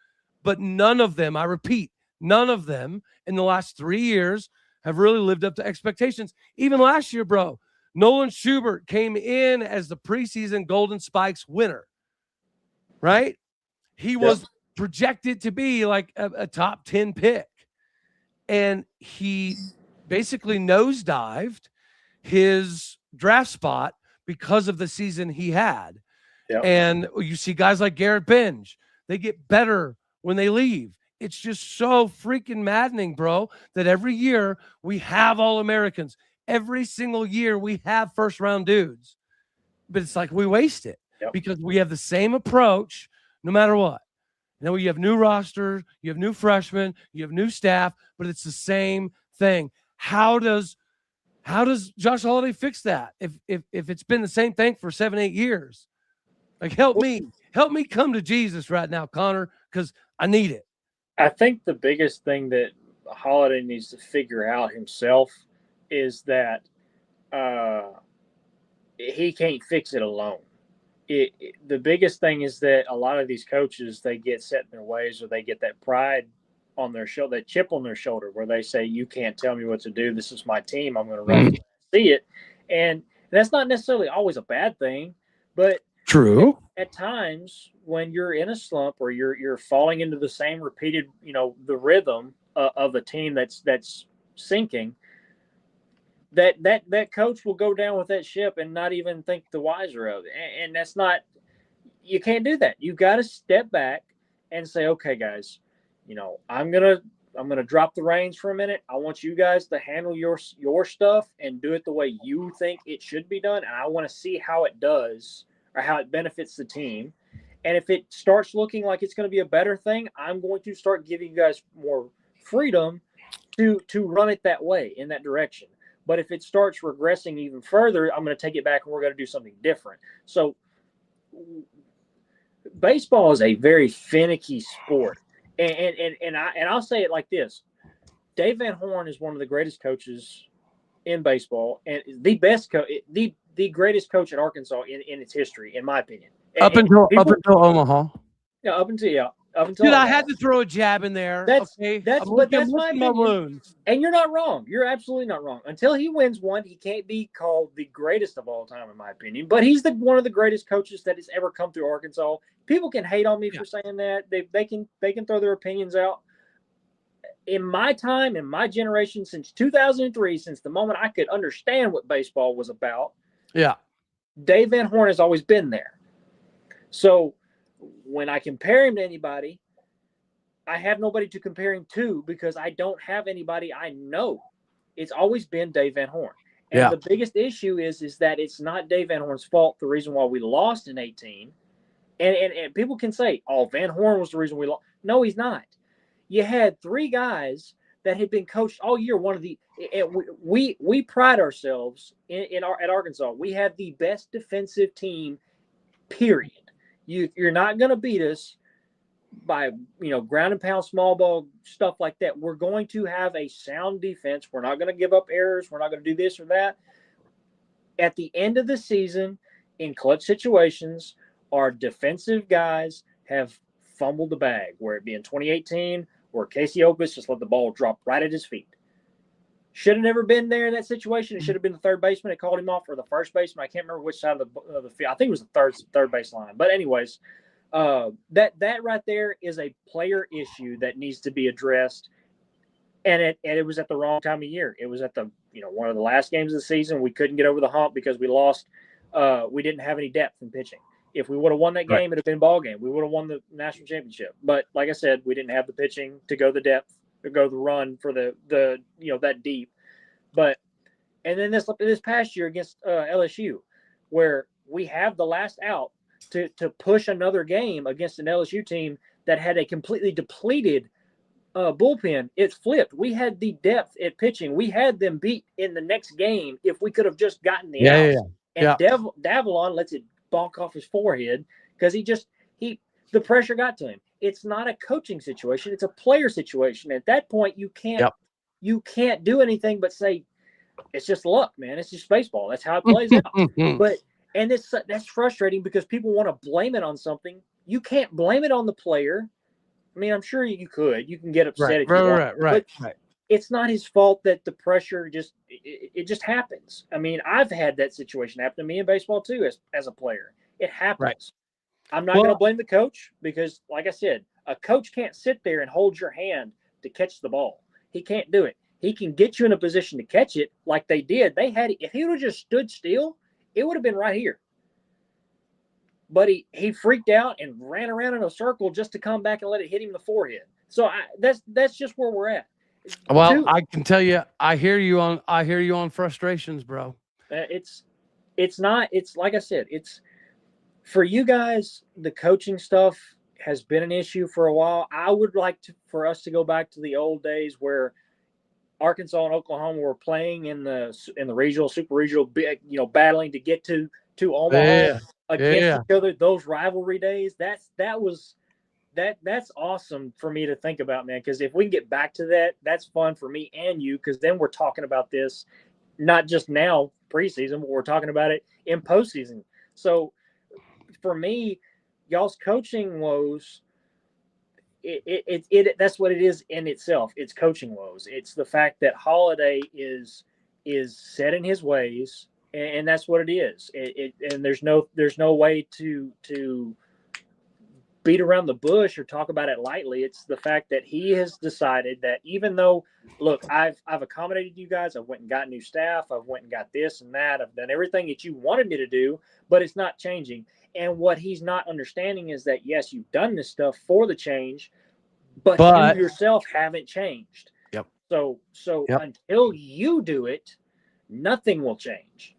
but none of them, I repeat, none of them in the last 3 years have really lived up to expectations. Even last year, bro, Nolan Schubert came in as the preseason Golden Spikes winner. right? He was projected to be like a top 10 pick. And he basically nosedived his draft spot because of the season he had. Yep. And you see guys like Garrett Benj, they get better when they leave. It's just so freaking maddening, bro, that every year we have All-Americans. Every single year we have first-round dudes. But it's like we waste it because we have the same approach no matter what. Now you have new roster, you have new freshmen, you have new staff, but it's the same thing. How does Josh Holiday fix that? If it's been the same thing for 7-8 years, like help me come to Jesus right now, Connor, because I need it. I think the biggest thing that Holiday needs to figure out himself is that he can't fix it alone. The biggest thing is that a lot of these coaches, they get set in their ways, or they get that pride on their shoulder, that chip on their shoulder, where they say, you can't tell me what to do. This is my team. I'm going to run it, see it. And that's not necessarily always a bad thing, but true. At times when you're in a slump or you're falling into the same repeated, the rhythm of a team that's sinking, that coach will go down with that ship and not even think the wiser of it. And that's not, you can't do that. You've got to step back and say, okay, guys, I'm going to drop the reins for a minute. I want you guys to handle your stuff and do it the way you think it should be done. And I want to see how it does or how it benefits the team. And if it starts looking like it's going to be a better thing, I'm going to start giving you guys more freedom to run it that way, in that direction. But if it starts regressing even further, I'm going to take it back and we're going to do something different. So baseball is a very finicky sport. And I'll say it like this. Dave Van Horn is one of the greatest coaches in baseball and the best the greatest coach at Arkansas in its history, in my opinion. Up until Omaha. Yeah, up until Dude, Omaha. I had to throw a jab in there. That's my opinion. And you're not wrong. You're absolutely not wrong. Until he wins one, he can't be called the greatest of all time, in my opinion. But he's one of the greatest coaches that has ever come through Arkansas. People can hate on me for saying that. They can throw their opinions out. In my time, in my generation, since 2003, since the moment I could understand what baseball was about, Dave Van Horn has always been there. So when I compare him to anybody, I have nobody to compare him to because I don't have anybody I know. It's always been Dave Van Horn. And the biggest issue is that it's not Dave Van Horn's fault, the reason why we lost in 18. And people can say, oh, Van Horn was the reason we lost. No, he's not. You had three guys that had been coached all year. We pride ourselves at Arkansas. We have the best defensive team, period. You're not going to beat us by, ground and pound, small ball, stuff like that. We're going to have a sound defense. We're not going to give up errors. We're not going to do this or that. At the end of the season, in clutch situations, our defensive guys have fumbled the bag, where it be in 2018, where Casey Opus just let the ball drop right at his feet. Should have never been there in that situation. It should have been the third baseman that called him off, or the first baseman. I can't remember which side of the field. I think it was the third base line. But anyways, that right there is a player issue that needs to be addressed. And it was at the wrong time of year. It was at the one of the last games of the season. We couldn't get over the hump because we lost. We didn't have any depth in pitching. If we would have won that game, it'd have been a ball game. We would have won the national championship. But like I said, we didn't have the pitching to go the depth, to go the run for the that deep. And then this past year against LSU, where we have the last out to push another game against an LSU team that had a completely depleted bullpen, it flipped. We had the depth at pitching. We had them beat in the next game if we could have just gotten the outs. And Davalon lets it bonk off his forehead because the pressure got to him. It's not a coaching situation. It's a player situation. At that point, you can't do anything but say, it's just luck, man. It's just baseball. That's how it plays out. That's frustrating because people want to blame it on something. You can't blame it on the player. I mean, I'm sure you could. You can get upset if you want. But it's not his fault that the pressure just happens. I mean, I've had that situation happen to me in baseball too as a player. It happens. I'm not going to blame the coach because, like I said, a coach can't sit there and hold your hand to catch the ball. He can't do it. He can get you in a position to catch it like they did. They had, if he would have just stood still, it would have been right here. But he freaked out and ran around in a circle just to come back and let it hit him in the forehead. So that's just where we're at. Well, I can tell you, I hear you on frustrations, bro. It's like I said, it's for you guys. The coaching stuff has been an issue for a while. I would like for us to go back to the old days where Arkansas and Oklahoma were playing in the regional, super regional, battling to get to Omaha against each other. Those rivalry days. That's awesome for me to think about, man. Because if we can get back to that, that's fun for me and you. Because then we're talking about this, not just now preseason, but we're talking about it in postseason. So for me, y'all's coaching woes. That's what it is in itself. It's coaching woes. It's the fact that Holiday is set in his ways, and that's what it is. And there's no way to beat around the bush or talk about it lightly. It's the fact that he has decided that even though, look, I've accommodated you guys. I went and got new staff. I've went and got this and that. I've done everything that you wanted me to do, but it's not changing. And what he's not understanding is that, yes, you've done this stuff for the change, but you yourself haven't changed. Yep. So until you do it, nothing will change.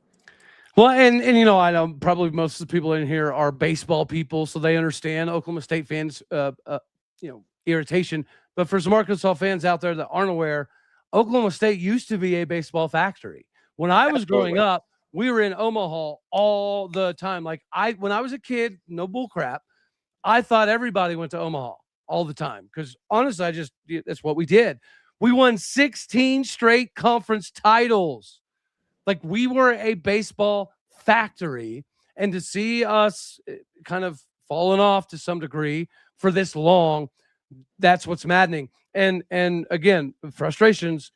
Well, and I know probably most of the people in here are baseball people, so they understand Oklahoma State fans, irritation. But for some Arkansas fans out there that aren't aware, Oklahoma State used to be a baseball factory. When I was growing up, we were in Omaha all the time. Like when I was a kid, no bull crap, I thought everybody went to Omaha all the time because honestly, that's what we did. We won 16 straight conference titles. Like we were a baseball factory, and to see us kind of falling off to some degree for this long, that's what's maddening. And again, frustrations.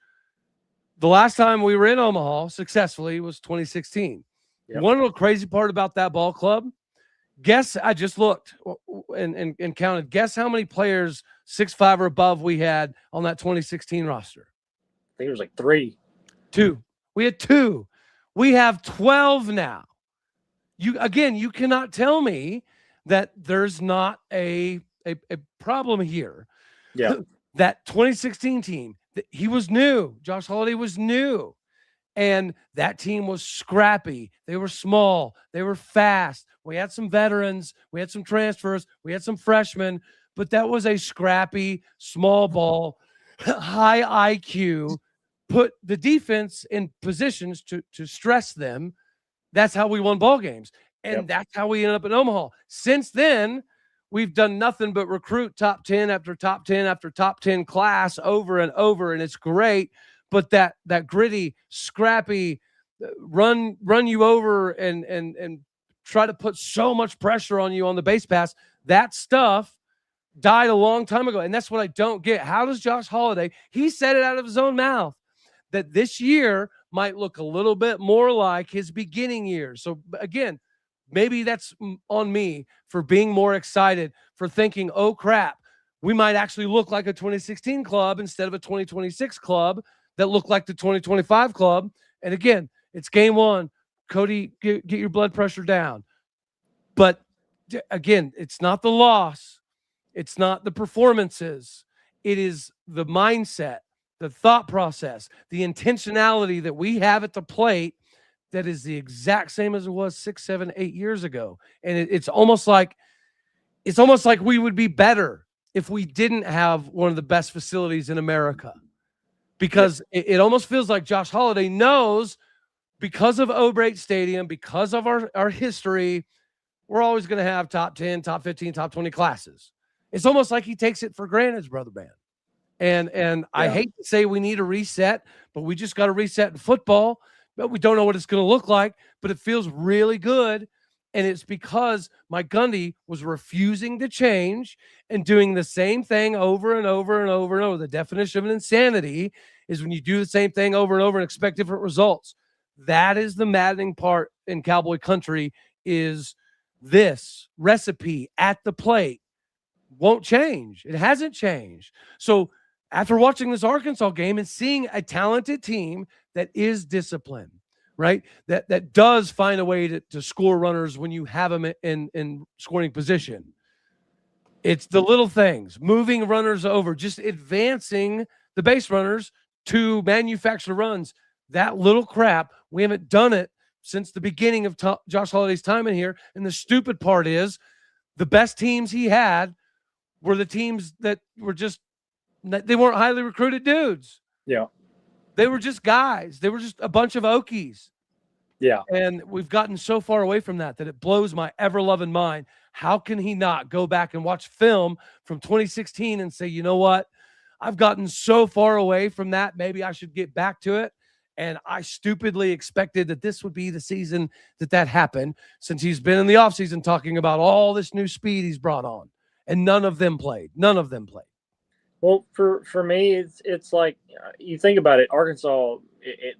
The last time we were in Omaha successfully was 2016. Yep. One little crazy part about that ball club, I just looked and counted. Guess how many players 6'5" or above we had on that 2016 roster? I think it was like 3. 2. We had 2. We have 12 now. You cannot tell me that there's not a problem here. Yeah. That 2016 team, he was new. Josh Holiday was new. And that team was scrappy. They were small. They were fast. We had some veterans. We had some transfers. We had some freshmen. But that was a scrappy, small ball, high IQ, put the defense in positions to stress them. That's how we won ball games. And that's how we ended up in Omaha. Since then, we've done nothing but recruit top 10 after top 10 after top 10 class over and over, and it's great. But that gritty, scrappy, run you over and try to put so much pressure on you on the base pass, that stuff died a long time ago. And that's what I don't get. How does Josh Holiday, he said it out of his own mouth, that this year might look a little bit more like his beginning years. So again, maybe that's on me for being more excited, for thinking, oh crap, we might actually look like a 2016 club instead of a 2026 club that looked like the 2025 club. And again, it's game one. Cody, get your blood pressure down. But again, it's not the loss. It's not the performances. It is the mindset, the thought process, the intentionality that we have at the plate that is the exact same as it was 6, 7, 8 years ago. And it's almost like we would be better if we didn't have one of the best facilities in America. Because it almost feels like Josh Holiday knows, because of OState Stadium, because of our history, we're always going to have top 10, top 15, top 20 classes. It's almost like he takes it for granted, brother man. And I hate to say we need a reset, but we just got to reset in football. But we don't know what it's going to look like, but it feels really good. And it's because Mike Gundy was refusing to change and doing the same thing over and over and over and over. The definition of an insanity is when you do the same thing over and over and expect different results. That is the maddening part in Cowboy country, is this recipe at the plate won't change. It hasn't changed. So after watching this Arkansas game and seeing a talented team that is disciplined, right? That does find a way to score runners when you have them in scoring position. It's the little things, moving runners over, just advancing the base runners to manufacture runs. That little crap, we haven't done it since the beginning of Josh Holliday's time in here. And the stupid part is the best teams he had were the teams that were just, they weren't highly recruited dudes. Yeah. They were just guys. They were just a bunch of Okies. Yeah. And we've gotten so far away from that it blows my ever-loving mind. How can he not go back and watch film from 2016 and say, you know what? I've gotten so far away from that. Maybe I should get back to it. And I stupidly expected that this would be the season that happened, since he's been in the offseason talking about all this new speed he's brought on. And none of them played. Well, for me, it's like, you think about it. Arkansas,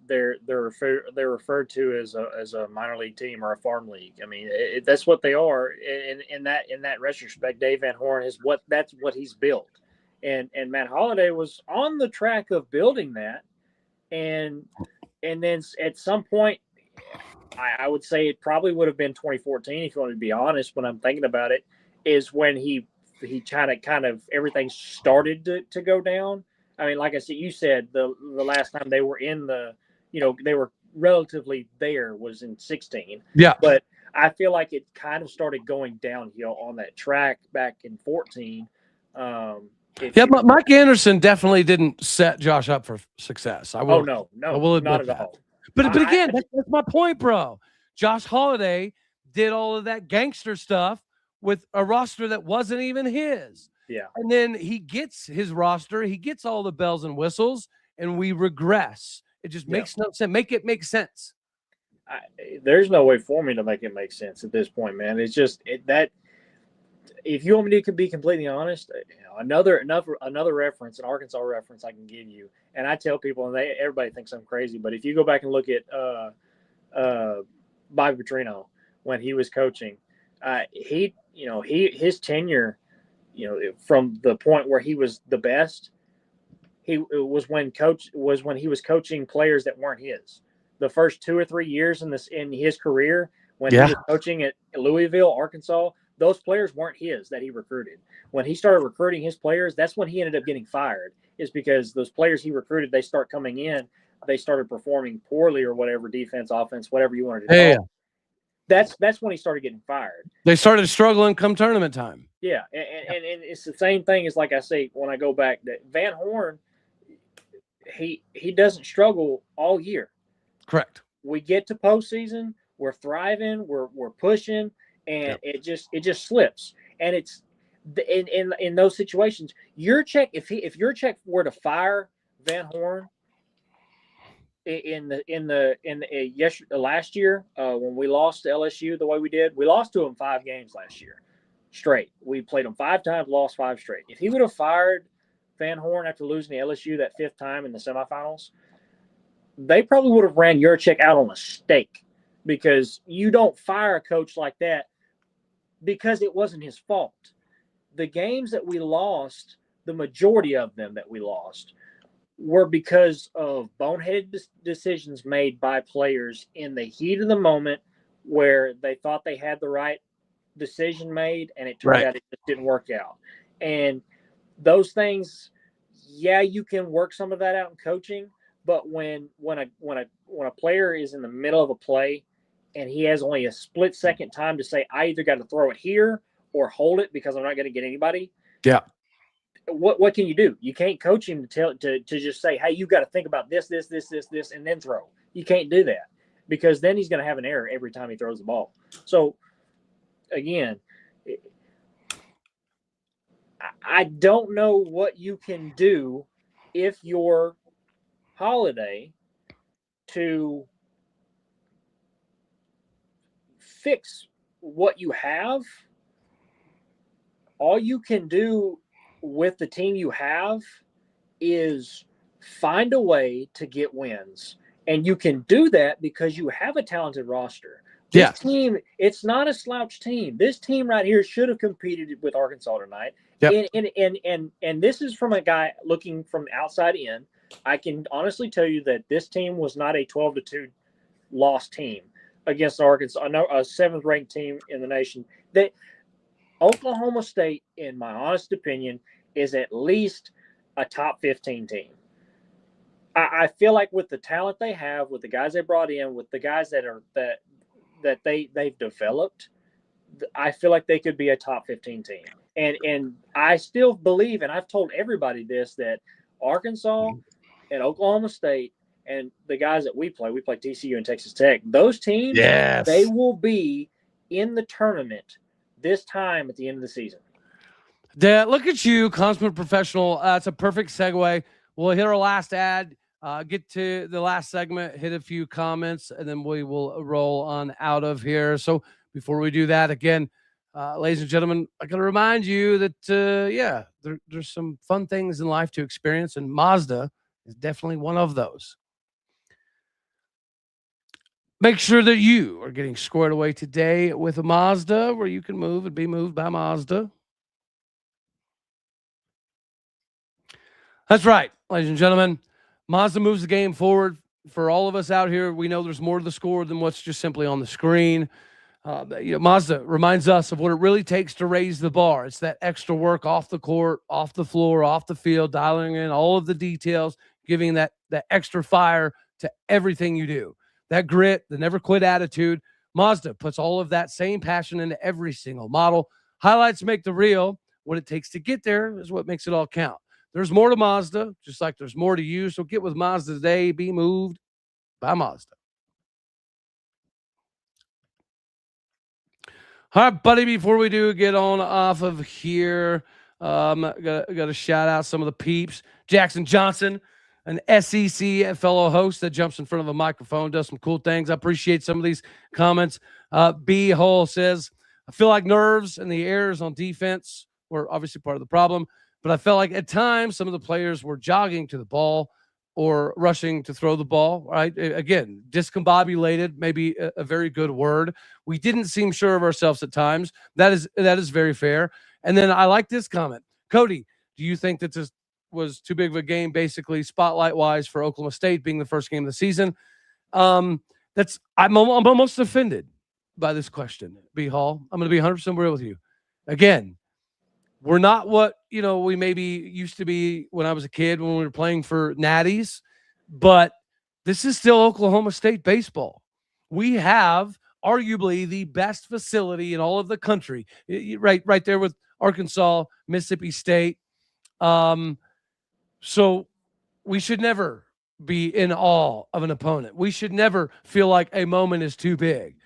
they're referred to as a minor league team or a farm league. I mean, that's what they are. In that retrospect, Dave Van Horn that's what he's built, and Matt Holliday was on the track of building that, and then at some point, I would say it probably would have been 2014, if you want to be honest. When I'm thinking about it, is when he kind of everything started to go down. I mean, like I said, you said the last time they were in they were relatively there was in 16. Yeah. But I feel like it kind of started going downhill on that track back in 14. Mike Anderson definitely didn't set Josh up for success. I will not at all. But again, that's my point, bro. Josh Holliday did all of that gangster stuff with a roster that wasn't even his. Yeah. And then he gets his roster, he gets all the bells and whistles, and we regress. It just makes no sense. Make it make sense. There's no way for me to make it make sense at this point, man. It's just that if you want me to be completely honest, another reference, an Arkansas reference I can give you, and I tell people, and everybody thinks I'm crazy, but if you go back and look at Bobby Petrino when he was coaching, his tenure, from the point where he was the best, was when he was coaching players that weren't his. The first 2 or 3 years in his career, when he was coaching at Louisville, Arkansas, those players weren't his that he recruited. When he started recruiting his players, that's when he ended up getting fired, is because those players he recruited, they start coming in, they started performing poorly or whatever, defense, offense, whatever you wanted to call it. That's when he started getting fired. They started struggling come tournament time. Yeah, and it's the same thing as, like I say, when I go back, that Van Horn, he doesn't struggle all year. Correct. We get to postseason, we're thriving, we're pushing, and it just slips. And it's in those situations, if your check were to fire Van Horn last year, when we lost to LSU the way we did, we lost to them 5 games last year straight. We played them 5 times, lost 5 straight. If he would have fired Van Horn after losing to LSU that 5th time in the semifinals, they probably would have ran Yurchek out on a stake, because you don't fire a coach like that because it wasn't his fault. The games that we lost, the majority of them that we lost, were because of boneheaded decisions made by players in the heat of the moment, where they thought they had the right decision made, and it turned out it just didn't work out. And those things, you can work some of that out in coaching, but when a player is in the middle of a play and he has only a split second time to say, I either got to throw it here or hold it because I'm not going to get anybody. Yeah. What can you do? You can't coach him to just say, hey, you got to think about this, and then throw. You can't do that, because then he's going to have an error every time he throws the ball. So, again, I don't know what you can do if you're Holiday to fix what you have. All you can do with the team you have is find a way to get wins. And you can do that because you have a talented roster. This team, it's not a slouch team. This team right here should have competed with Arkansas tonight. Yep. And this is from a guy looking from the outside in. I can honestly tell you that this team was not a 12-2 loss team against Arkansas, a 7th ranked team in the nation. That Oklahoma State, in my honest opinion, is at least a top 15 team. I feel like with the talent they have, with the guys they brought in, with the guys that they've developed, I feel like they could be a top 15 team. And I still believe, and I've told everybody this, that Arkansas and Oklahoma State and the guys that we play TCU and Texas Tech, those teams, they will be in the tournament this time at the end of the season. Dad, look at you, consummate professional. It's a perfect segue. We'll hit our last ad, get to the last segment, hit a few comments, and then we will roll on out of here. So before we do that, again, ladies and gentlemen, I got to remind you that, there's some fun things in life to experience, and Mazda is definitely one of those. Make sure that you are getting squared away today with a Mazda, where you can move and be moved by Mazda. That's right, ladies and gentlemen. Mazda moves the game forward for all of us out here. We know there's more to the score than what's just simply on the screen. Mazda reminds us of what it really takes to raise the bar. It's that extra work off the court, off the floor, off the field, dialing in all of the details, giving that extra fire to everything you do. That grit, the never quit attitude. Mazda puts all of that same passion into every single model. Highlights make the real. What it takes to get there is what makes it all count. There's more to Mazda, just like there's more to you. So get with Mazda today. Be moved by Mazda. All right, buddy, before we do get on off of here, got to shout out some of the peeps. Jackson Johnson, an SEC fellow host that jumps in front of a microphone, does some cool things. I appreciate some of these comments. B. Hole says, I feel like nerves and the errors on defense were obviously part of the problem, but I felt like at times some of the players were jogging to the ball or rushing to throw the ball, right? Again, discombobulated, maybe a very good word. We didn't seem sure of ourselves at times. That is very fair. And then I like this comment. Cody, do you think that this was too big of a game, basically spotlight-wise, for Oklahoma State being the first game of the season? I'm almost offended by this question, B. Hall. I'm going to be 100% real with you. Again, we're not what, we maybe used to be when I was a kid, when we were playing for Natties, but this is still Oklahoma State baseball. We have arguably the best facility in all of the country, right there with Arkansas, Mississippi State. So we should never be in awe of an opponent. We should never feel like a moment is too big,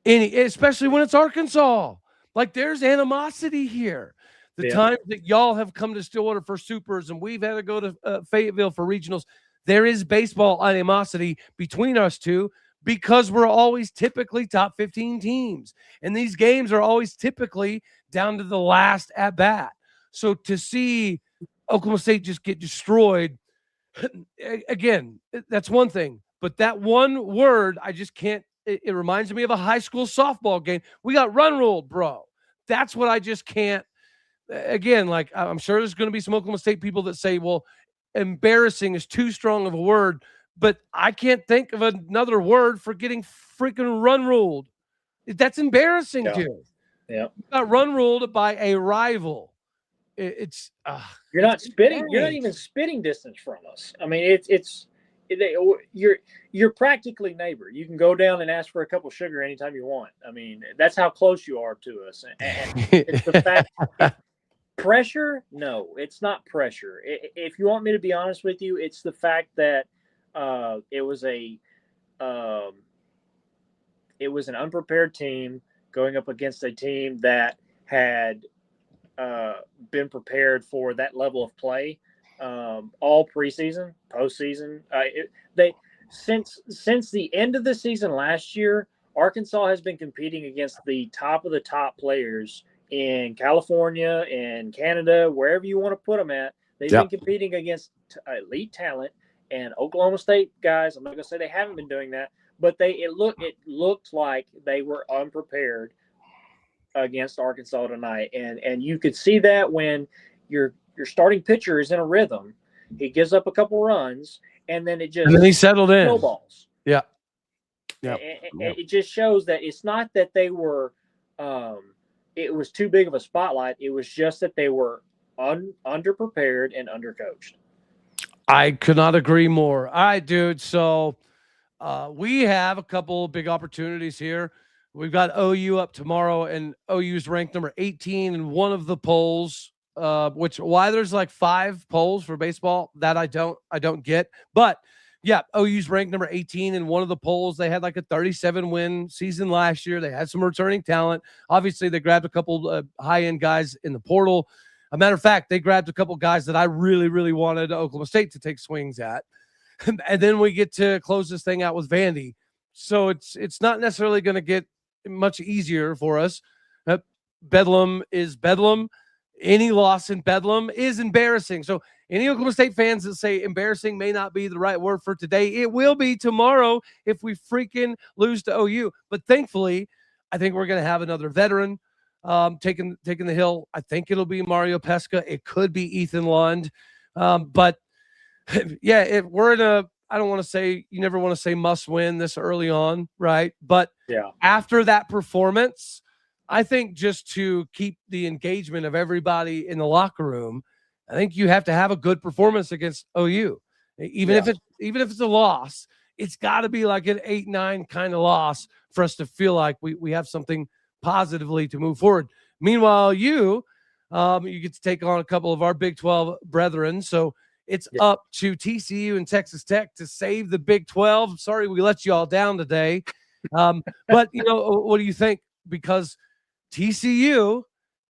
especially when it's Arkansas. Like, there's animosity here. The times that y'all have come to Stillwater for supers and we've had to go to Fayetteville for regionals, there is baseball animosity between us two because we're always typically top 15 teams. And these games are always typically down to the last at bat. So to see Oklahoma State just get destroyed, again, that's one thing. But that one word, I just can't. It reminds me of a high school softball game. We got run ruled, bro. That's what I just can't. Again, like, I'm sure there's going to be some Oklahoma State people that say, well, embarrassing is too strong of a word, but I can't think of another word for getting freaking run ruled. That's embarrassing too. Yeah. Got run ruled by a rival. You're not spitting. You're not even spitting distance from us. I mean, you're practically neighbor. You can go down and ask for a cup of sugar anytime you want. I mean, that's how close you are to us. And it's the fact. Pressure? No, it's not pressure. If you want me to be honest with you, it's the fact that it was an unprepared team going up against a team that had been prepared for that level of play all preseason, postseason. Since the end of the season last year, Arkansas has been competing against the top of the top players in California and Canada, wherever you want to put them at. They've been competing against elite talent, and Oklahoma State guys, I'm not going to say they haven't been doing that, but it looked like they were unprepared against Arkansas tonight, and you could see that when your starting pitcher is in a rhythm, he gives up a couple runs, and then and then he settled in. Snowballs. Yeah. It just shows that it's not that they were, it was too big of a spotlight. It was just that they were underprepared and undercoached. I could not agree more. All right, dude. So we have a couple big opportunities here. We've got OU up tomorrow, and OU's ranked number 18 in one of the polls. Why there's like 5 polls for baseball that I don't get. But yeah, OU's ranked number 18 in one of the polls. They had like a 37 win season last year. They had some returning talent. Obviously, they grabbed a couple high end guys in the portal. A matter of fact, they grabbed a couple guys that I really, really wanted Oklahoma State to take swings at. And then we get to close this thing out with Vandy. So it's not necessarily going to get much easier for us. Bedlam is Bedlam. Any loss in Bedlam is embarrassing. So any Oklahoma State fans that say embarrassing may not be the right word for today, it will be tomorrow if we freaking lose to OU. But thankfully, I think we're going to have another veteran taking the hill. I think it'll be Mario Pesca. It could be Ethan Lund. But yeah, we're in a, I don't want to say, you never want to say must win this early on, right? But yeah, after that performance, I think just to keep the engagement of everybody in the locker room, I think you have to have a good performance against OU. Even if it's a loss, it's got to be like an 8-9 kind of loss for us to feel like we have something positively to move forward. Meanwhile, you get to take on a couple of our Big 12 brethren. So it's up to TCU and Texas Tech to save the Big 12. I'm sorry we let you all down today. But, what do you think? Because TCU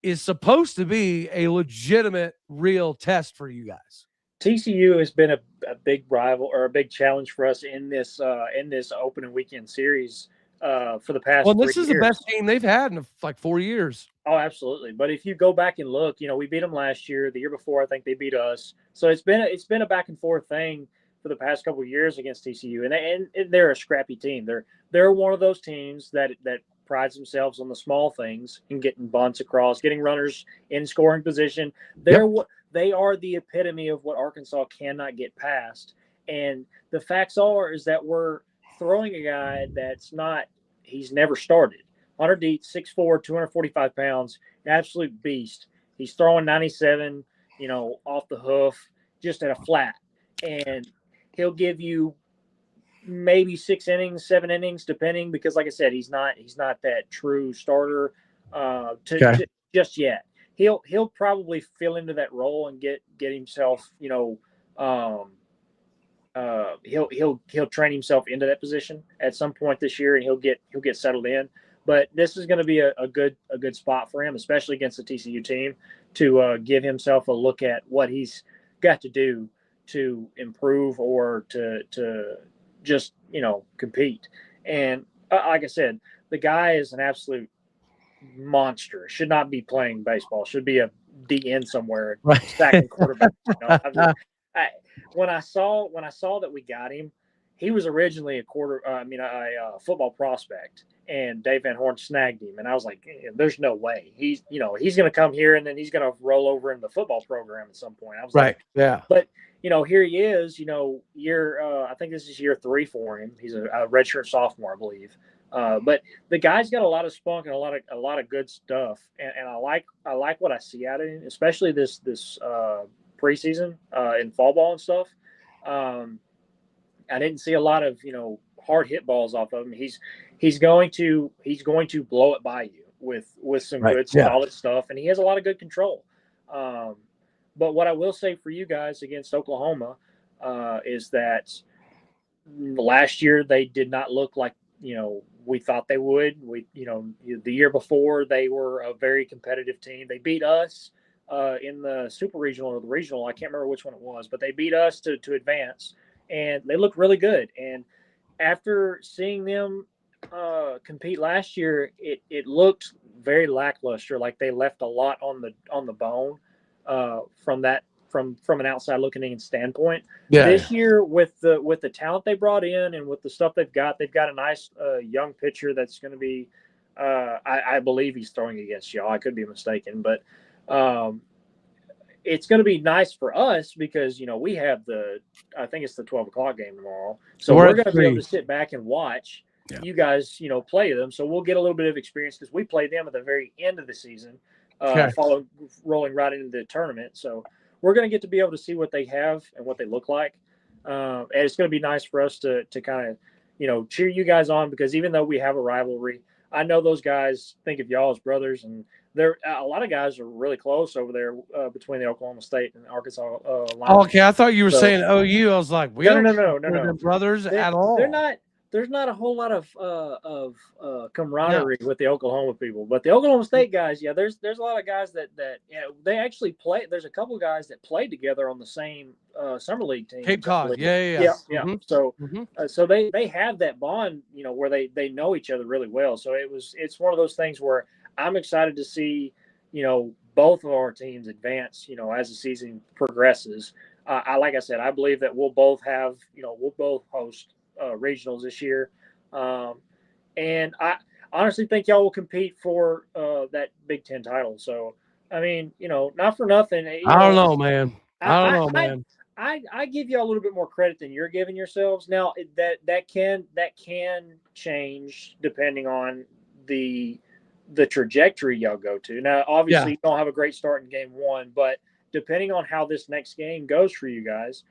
is supposed to be a legitimate, real test for you guys. TCU has been a big rival or a big challenge for us in this opening weekend series for the past. Well, this 3 is years. the best game they've had in like 4 years. Oh, absolutely. But if you go back and look, we beat them last year. The year before, I think they beat us. So it's been a back and forth thing for the past couple of years against TCU, and they're a scrappy team. They're one of those teams that prides themselves on the small things and getting bunts across, getting runners in scoring position. They are the epitome of what Arkansas cannot get past. And the facts is that we're throwing a guy he's never started. Hunter Dietz, 6'4", 245 pounds, absolute beast. He's throwing 97, off the hoof, just at a flat. And he'll give you maybe 6 innings, 7 innings, depending, because like I said, he's not that true starter just yet. He'll probably fill into that role and get himself, he'll train himself into that position at some point this year, and he'll get settled in. But this is going to be a good spot for him, especially against the TCU team, to give himself a look at what he's got to do to improve or to just compete. And like I said, the guy is an absolute monster. Should not be playing baseball. Should be a DN somewhere, right, stacking quarterback. When I saw that we got him, he was originally a football prospect, and Dave Van Horn snagged him, and I was like, there's no way he's going to come here and then he's going to roll over in the football program at some point. I was right, yeah. But here he is. I think this is year 3 for him. He's a redshirt sophomore, I believe. But the guy's got a lot of spunk and a lot of good stuff, and I like what I see out of him, especially this preseason in fall ball and stuff. I didn't see a lot of hard hit balls off of him. He's going to blow it by you with some good solid stuff, and he has a lot of good control. But what I will say for you guys against Oklahoma is that last year they did not look like we thought they would. The year before they were a very competitive team. They beat us in the super regional or the regional. I can't remember which one it was, but they beat us to advance, and they looked really good. And after seeing them compete last year, it looked very lackluster. Like they left a lot on the bone from from an outside looking in standpoint. Yeah, this year with the talent they brought in and with the stuff they've got a nice young pitcher that's going to be. I believe he's throwing against y'all. I could be mistaken, but it's going to be nice for us because we have I think it's the 12 o'clock game tomorrow, so we're going to be able to sit back and watch you guys play them. So we'll get a little bit of experience because we played them at the very end of the season, rolling right into the tournament. So we're going to get to be able to see what they have and what they look like, and it's going to be nice for us to kind of cheer you guys on because even though we have a rivalry, I know those guys think of y'all as brothers, and a lot of guys are really close over there between the Oklahoma State and Arkansas line. Okay, I thought you were saying OU. I was like, no, brothers at all. They're not. There's not a whole lot of camaraderie with the Oklahoma people, but the Oklahoma State guys, there's a lot of guys that they actually play. There's a couple of guys that played together on the same summer league team. Cape Cod, yeah. Mm-hmm. So so they have that bond, where they know each other really well. So it's one of those things where I'm excited to see, both of our teams advance, as the season progresses. Like I said, I believe that we'll both host regionals this year, and I honestly think y'all will compete for that Big Ten title. So I mean, not for nothing. I don't know, man. I give you a little bit more credit than you're giving yourselves. Now that can change depending on the trajectory y'all go to. Now, obviously, you don't have a great start in game one, but depending on how this next game goes for you guys,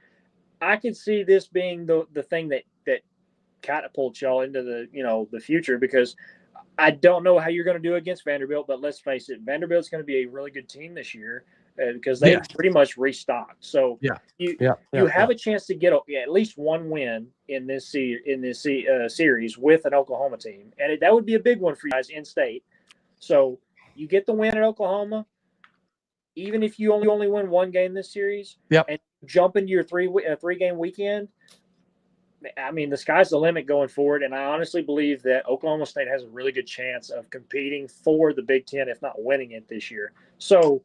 I could see this being the thing that catapults y'all into the future, because I don't know how you're going to do against Vanderbilt, but let's face it, Vanderbilt's going to be a really good team this year because they pretty much restocked. So you have a chance to get at least one win in this series with an Oklahoma team, and that would be a big one for you guys in state. So you get the win at Oklahoma, even if you only win one game this series, and jump into your three-game weekend. I mean, the sky's the limit going forward, and I honestly believe that Oklahoma State has a really good chance of competing for the Big Ten, if not winning it this year. So,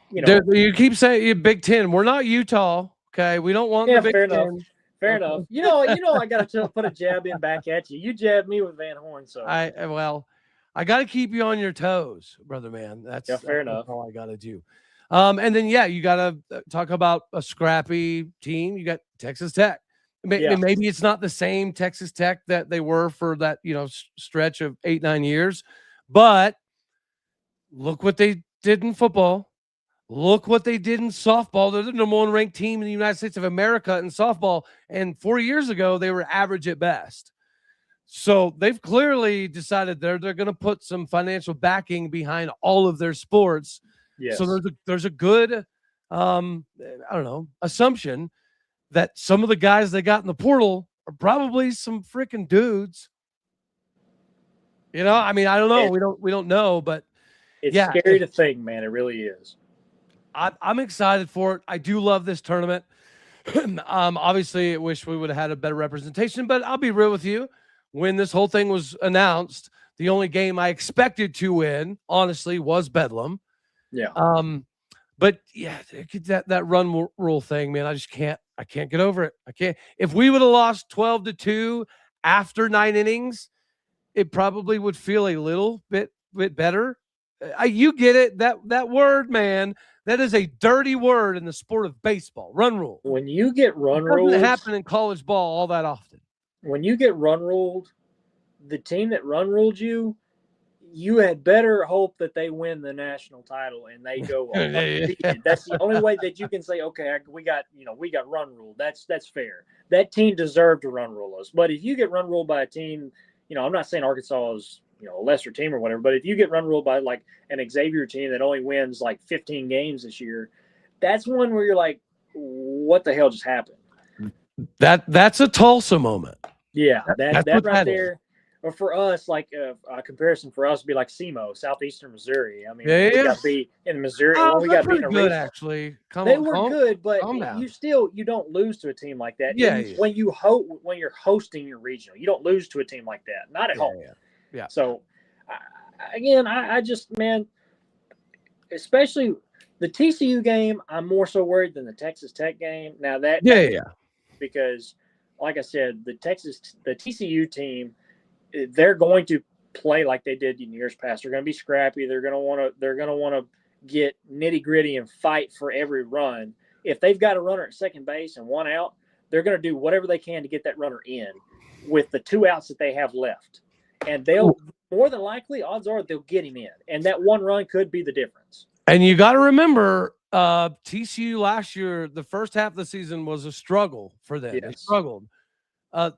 you keep saying Big Ten. We're not Utah, okay? We don't want the Big Ten. Fair enough. I got to put a jab in back at you. You jabbed me with Van Horn, so I got to keep you on your toes, brother man. That's fair enough. All I got to do. And then you got to talk about a scrappy team. You got Texas Tech. Maybe it's not the same Texas Tech that they were for that stretch of 8-9 years, but look what they did in football. Look what they did in softball. They're the number one ranked team in the United States of America in softball, and 4 years ago they were average at best. So they've clearly decided they're going to put some financial backing behind all of their sports. Yes. So there's a good assumption that some of the guys they got in the portal are probably some freaking dudes. I mean, I don't know. We don't know, but it's scary to think, man. It really is. I'm excited for it. I do love this tournament. Obviously, I wish we would have had a better representation, but I'll be real with you. When this whole thing was announced, the only game I expected to win, honestly, was Bedlam. Yeah. But that run rule thing, man, I can't get over it. I can't. If we would have lost 12-2 after 9 innings, it probably would feel a little bit better. You get it. That word, man, that is a dirty word in the sport of baseball. Run rule. When you get run rules, doesn't happen in college ball all that often. When you get run ruled, the team that run ruled you had better hope that they win the national title and they go undefeated. That's the only way that you can say, okay, we got run ruled. That's fair. That team deserved to run rule us. But if you get run ruled by a team, I'm not saying Arkansas is a lesser team or whatever, but if you get run ruled by like an Xavier team that only wins like 15 games this year, that's one where you're like, what the hell just happened? That's a Tulsa moment. Yeah, that right there. Or for us, like a comparison for us would be like SEMO, Southeastern Missouri. I mean, we got beat in Missouri. We got beat in a good, actually. They were good, but you don't lose to a team like that. When you're hosting your regional, you don't lose to a team like that. Not at home. Yeah. So, again, I just, man, especially The TCU game, I'm more so worried than the Texas Tech game. Now Yeah. because, like I said, the TCU team, they're going to play like they did in years past. They're going to be scrappy. They're going to want to get nitty gritty and fight for every run. If they've got a runner at second base and one out, they're going to do whatever they can to get that runner in with the two outs that they have left. And they'll more than likely, odds are they'll get him in. And that one run could be the difference. And you got to remember, TCU last year, the first half of the season was a struggle for them. Yes. They struggled.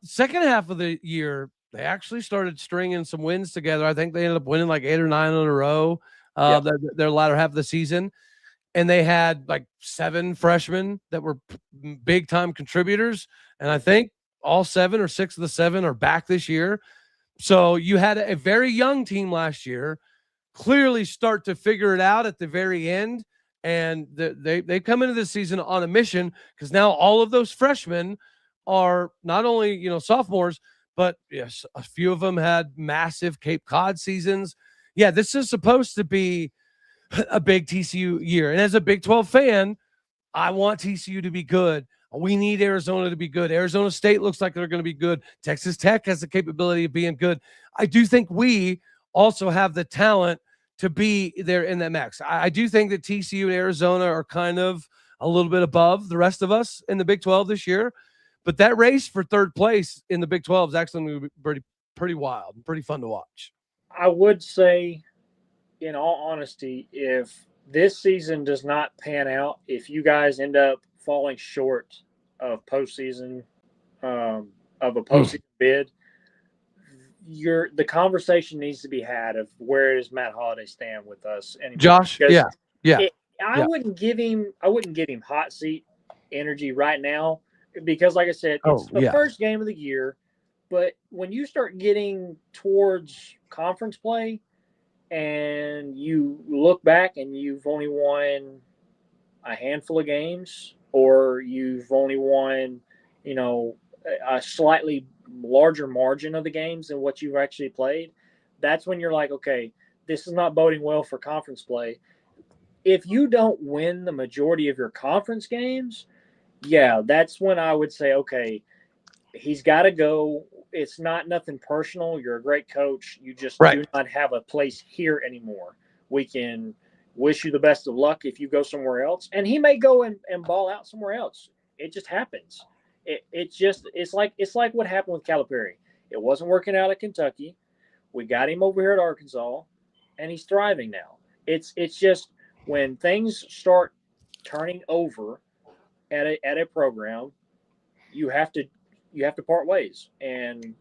Second half of the year, they actually started stringing some wins together. I think they ended up winning like 8 or 9 in a row their latter half of the season. And they had like 7 freshmen that were big-time contributors. And I think all 7 or 6 of the 7 are back this year. So you had a very young team last year clearly start to figure it out at the very end. And they come into this season on a mission because now all of those freshmen are not only, sophomores, but yes, a few of them had massive Cape Cod seasons. Yeah, this is supposed to be a big TCU year. And as a Big 12 fan, I want TCU to be good. We need Arizona to be good. Arizona State looks like they're going to be good. Texas Tech has the capability of being good. I do think we also have the talent to be there in that max. I do think that TCU and Arizona are kind of a little bit above the rest of us in the Big 12 this year. But that race for third place in the Big 12 is actually going to be pretty wild and pretty fun to watch. I would say, in all honesty, if this season does not pan out, if you guys end up falling short of postseason, of a postseason bid, the conversation needs to be had of where does Matt Holliday stand with us anymore? Josh, I wouldn't give him hot seat energy right now because, like I said, it's the first game of the year. But when you start getting towards conference play and you look back and you've only won a handful of games, or you've only won, a slightly larger margin of the games than what you've actually played, that's when you're like, okay, this is not boding well for conference play. If you don't win the majority of your conference games, that's when I would say, okay, he's got to go. It's not nothing personal. You're a great coach. You just do not have a place here anymore. We can wish you the best of luck if you go somewhere else. And he may go and ball out somewhere else. It just happens. It's like what happened with Calipari. It wasn't working out at Kentucky. We got him over here at Arkansas, and he's thriving now. It's just when things start turning over at a program, you have to part ways, and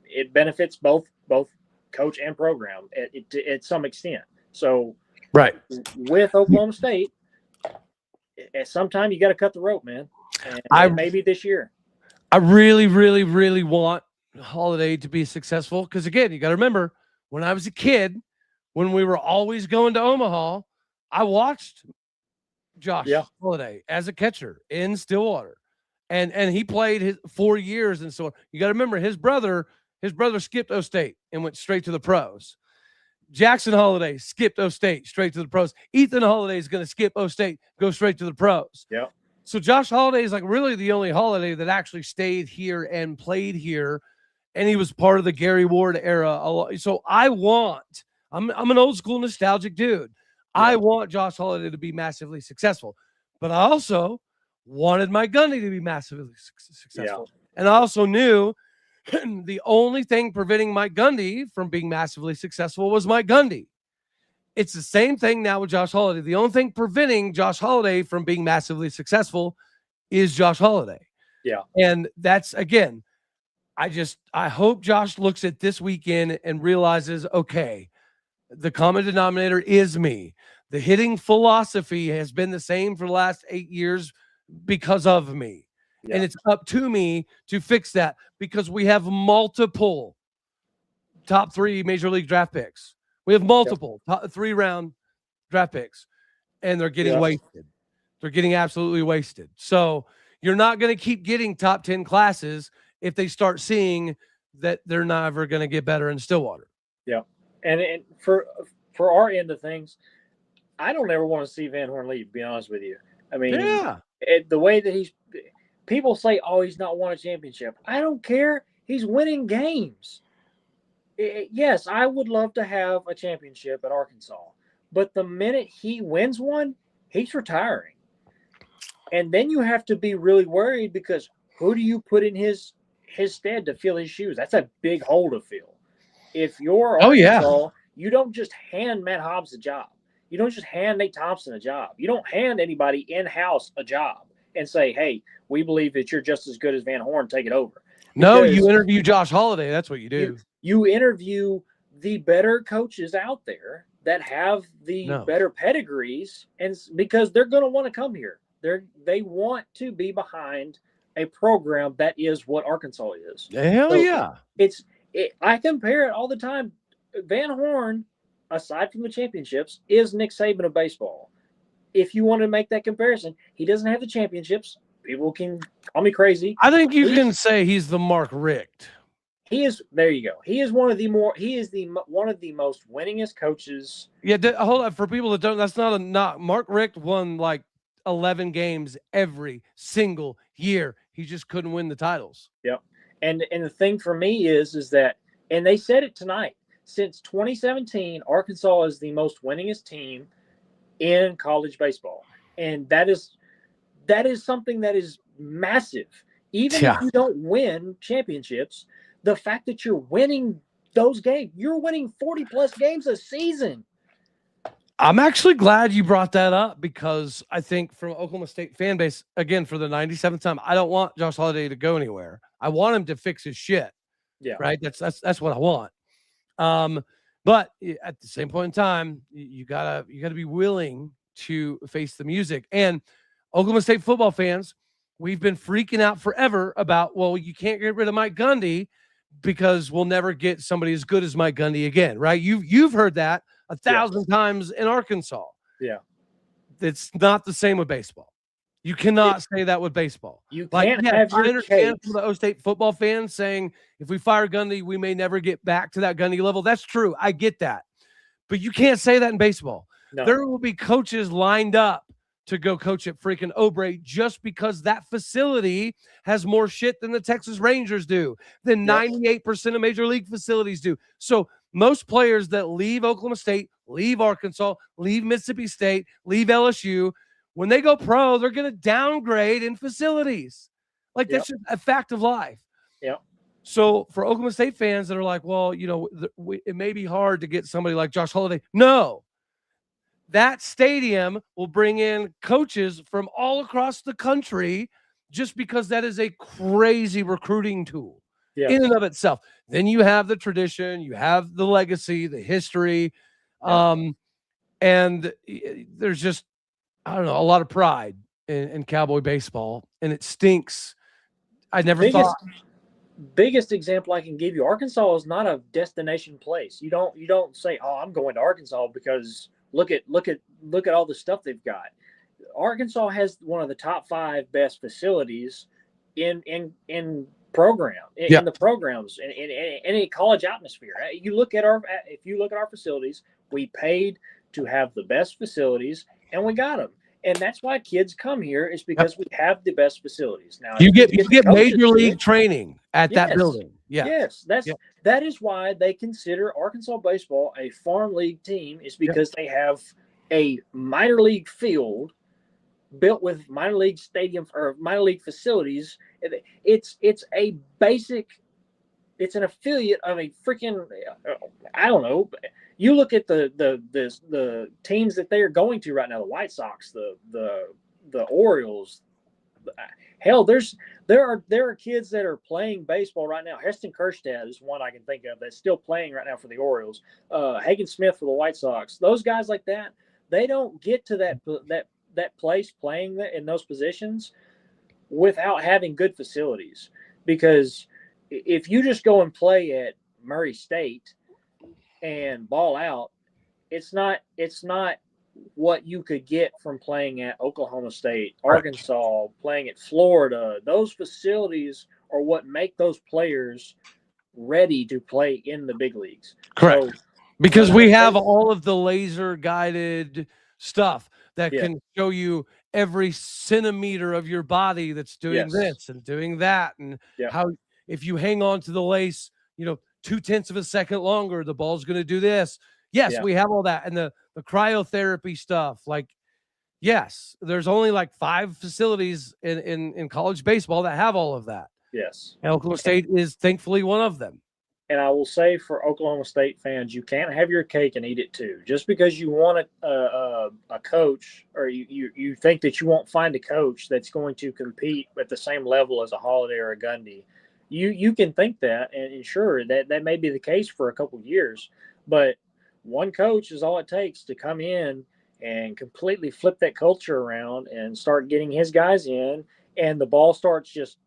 it benefits both coach and program at some extent. So with Oklahoma State, at some time you got to cut the rope, man. And maybe this year. I really, really, really want Holiday to be successful because, again, you got to remember, when I was a kid, when we were always going to Omaha, I watched Josh Holiday as a catcher in Stillwater, and he played his 4 years and so on. You got to remember, his brother skipped OState and went straight to the pros. Jackson Holiday skipped OState straight to the pros. Ethan Holiday is going to skip OState, go straight to the pros. Yeah. So Josh Holiday is like really the only Holiday that actually stayed here and played here, and he was part of the Gary Ward era. So I'm an old school nostalgic dude. Yeah. I want Josh Holiday to be massively successful, but I also wanted Mike Gundy to be massively successful. Yeah. And I also knew the only thing preventing Mike Gundy from being massively successful was Mike Gundy. It's the same thing now with Josh Holiday. The only thing preventing Josh Holiday from being massively successful is Josh Holiday. Yeah. And that's, again, I hope Josh looks at this weekend and realizes, okay, the common denominator is me. The hitting philosophy has been the same for the last 8 years because of me. Yeah. And it's up to me to fix that because we have multiple top 3 major league draft picks. We have multiple 3-round draft picks, and they're getting wasted. They're getting absolutely wasted. So you're not going to keep getting top 10 classes if they start seeing that they're never going to get better in Stillwater. Yeah. And for our end of things, I don't ever want to see Van Horn leave, to be honest with you. I mean, Yeah. the way that people say, oh, he's not won a championship. I don't care. He's winning games. Yes, I would love to have a championship at Arkansas, but the minute he wins one, he's retiring. And then you have to be really worried because who do you put in his stead to fill his shoes? That's a big hole to fill. If you're Arkansas, you don't just hand Matt Hobbs a job. You don't just hand Nate Thompson a job. You don't hand anybody in-house a job and say, hey, we believe that you're just as good as Van Horn. Take it over. No, you interview Josh Holliday. That's what you do. You interview the better coaches out there that have the better pedigrees, and because they're going to want to come here. They want to be behind a program that is what Arkansas is. Hell yeah. I compare it all the time. Van Horn, aside from the championships, is Nick Saban of baseball. If you want to make that comparison, he doesn't have the championships. People can call me crazy. I think you can say he's the Mark Richt. He is. There you go. He is one of the most winningest coaches. Yeah, hold on. For people that don't, that's not Mark Richt won like 11 games every single year. He just couldn't win the titles. Yep. And the thing for me is that, and they said it tonight, since 2017, Arkansas is the most winningest team in college baseball. And that is something that is massive. Even if you don't win championships, the fact that you're winning those games, you're winning 40-plus games a season. I'm actually glad you brought that up because I think from Oklahoma State fan base, again, for the 97th time, I don't want Josh Holliday to go anywhere. I want him to fix his shit. Yeah. Right. That's what I want. But at the same point in time, you gotta be willing to face the music. And Oklahoma State football fans, we've been freaking out forever about, well, you can't get rid of Mike Gundy because we'll never get somebody as good as Mike Gundy again, right? You've heard that 1,000 times in Arkansas. Yeah. It's not the same with baseball. You cannot say that with baseball. You can't have your I understand from the OState football fans saying if we fire Gundy, we may never get back to that Gundy level. That's true. I get that. But you can't say that in baseball. No. There will be coaches lined up to go coach at freaking Obrey just because that facility has more shit than the Texas Rangers do, than 98% of major league facilities do. So most players that leave Oklahoma State, leave Arkansas, leave Mississippi State, leave LSU, when they go pro, they're going to downgrade in facilities. Like that's just a fact of life. Yeah. So for Oklahoma State fans that are like, well, you know, it may be hard to get somebody like Josh Holliday. No. That stadium will bring in coaches from all across the country just because that is a crazy recruiting tool in and of itself. Then you have the tradition, you have the legacy, the history, and there's just, I don't know, a lot of pride in Cowboy baseball, and it stinks. I never thought. Biggest example I can give you: Arkansas is not a destination place. You don't say, "Oh, I'm going to Arkansas because look at all the stuff they've got." Arkansas has one of the top 5 best facilities in program in the programs in a college atmosphere. If you look at our facilities, we paid to have the best facilities, and we got them. And that's why kids come here, is because we have the best facilities. Now you get major league training at that building. That is why they consider Arkansas baseball a farm league team, is because they have a minor league field built with minor league stadium or minor league facilities. It's an affiliate of a freaking, I don't know. You look at the teams that they are going to right now: the White Sox, the Orioles. Hell, there are kids that are playing baseball right now. Heston Kjerstad is one I can think of that's still playing right now for the Orioles. Hagen Smith for the White Sox. Those guys like that, they don't get to that place playing in those positions without having good facilities. Because if you just go and play at Murray State and ball out, it's not what you could get from playing at Oklahoma State, Arkansas, playing at Florida. Those facilities are what make those players ready to play in the big leagues. Correct. So, because we have all of the laser guided stuff that Yeah. can show you every centimeter of your body that's doing Yes. this and doing that, and Yep. how if you hang on to the lace, 0.2 of a second longer, the ball's going to do this. Yes, Yeah. we have all that, and the cryotherapy stuff. Like, yes, there's only like 5 facilities in college baseball that have all of that. Yes. And Oklahoma State is thankfully one of them. And I will say for Oklahoma State fans, you can't have your cake and eat it too. Just because you want a coach, or you think that you won't find a coach that's going to compete at the same level as a Holiday or a Gundy, you can think that, and sure, that may be the case for a couple of years, but one coach is all it takes to come in and completely flip that culture around and start getting his guys in, and the ball starts just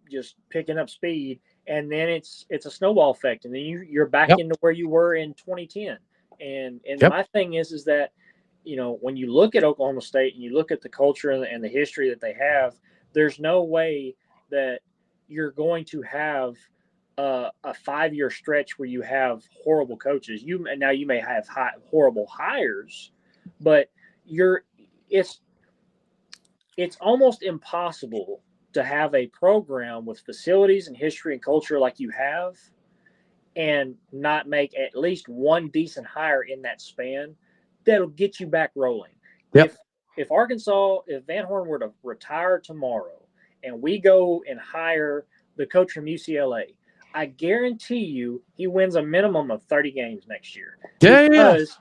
picking up speed. And then it's a snowball effect, and then you're back into where you were in 2010. And my thing is that, when you look at Oklahoma State and you look at the culture and the history that they have, there's no way that you're going to have a 5-year stretch where you have horrible coaches. You may have horrible hires, but it's almost impossible to have a program with facilities and history and culture like you have and not make at least one decent hire in that span that'll get you back rolling. Yep. If Arkansas, if Van Horn were to retire tomorrow and we go and hire the coach from UCLA, I guarantee you he wins a minimum of 30 games next year. Because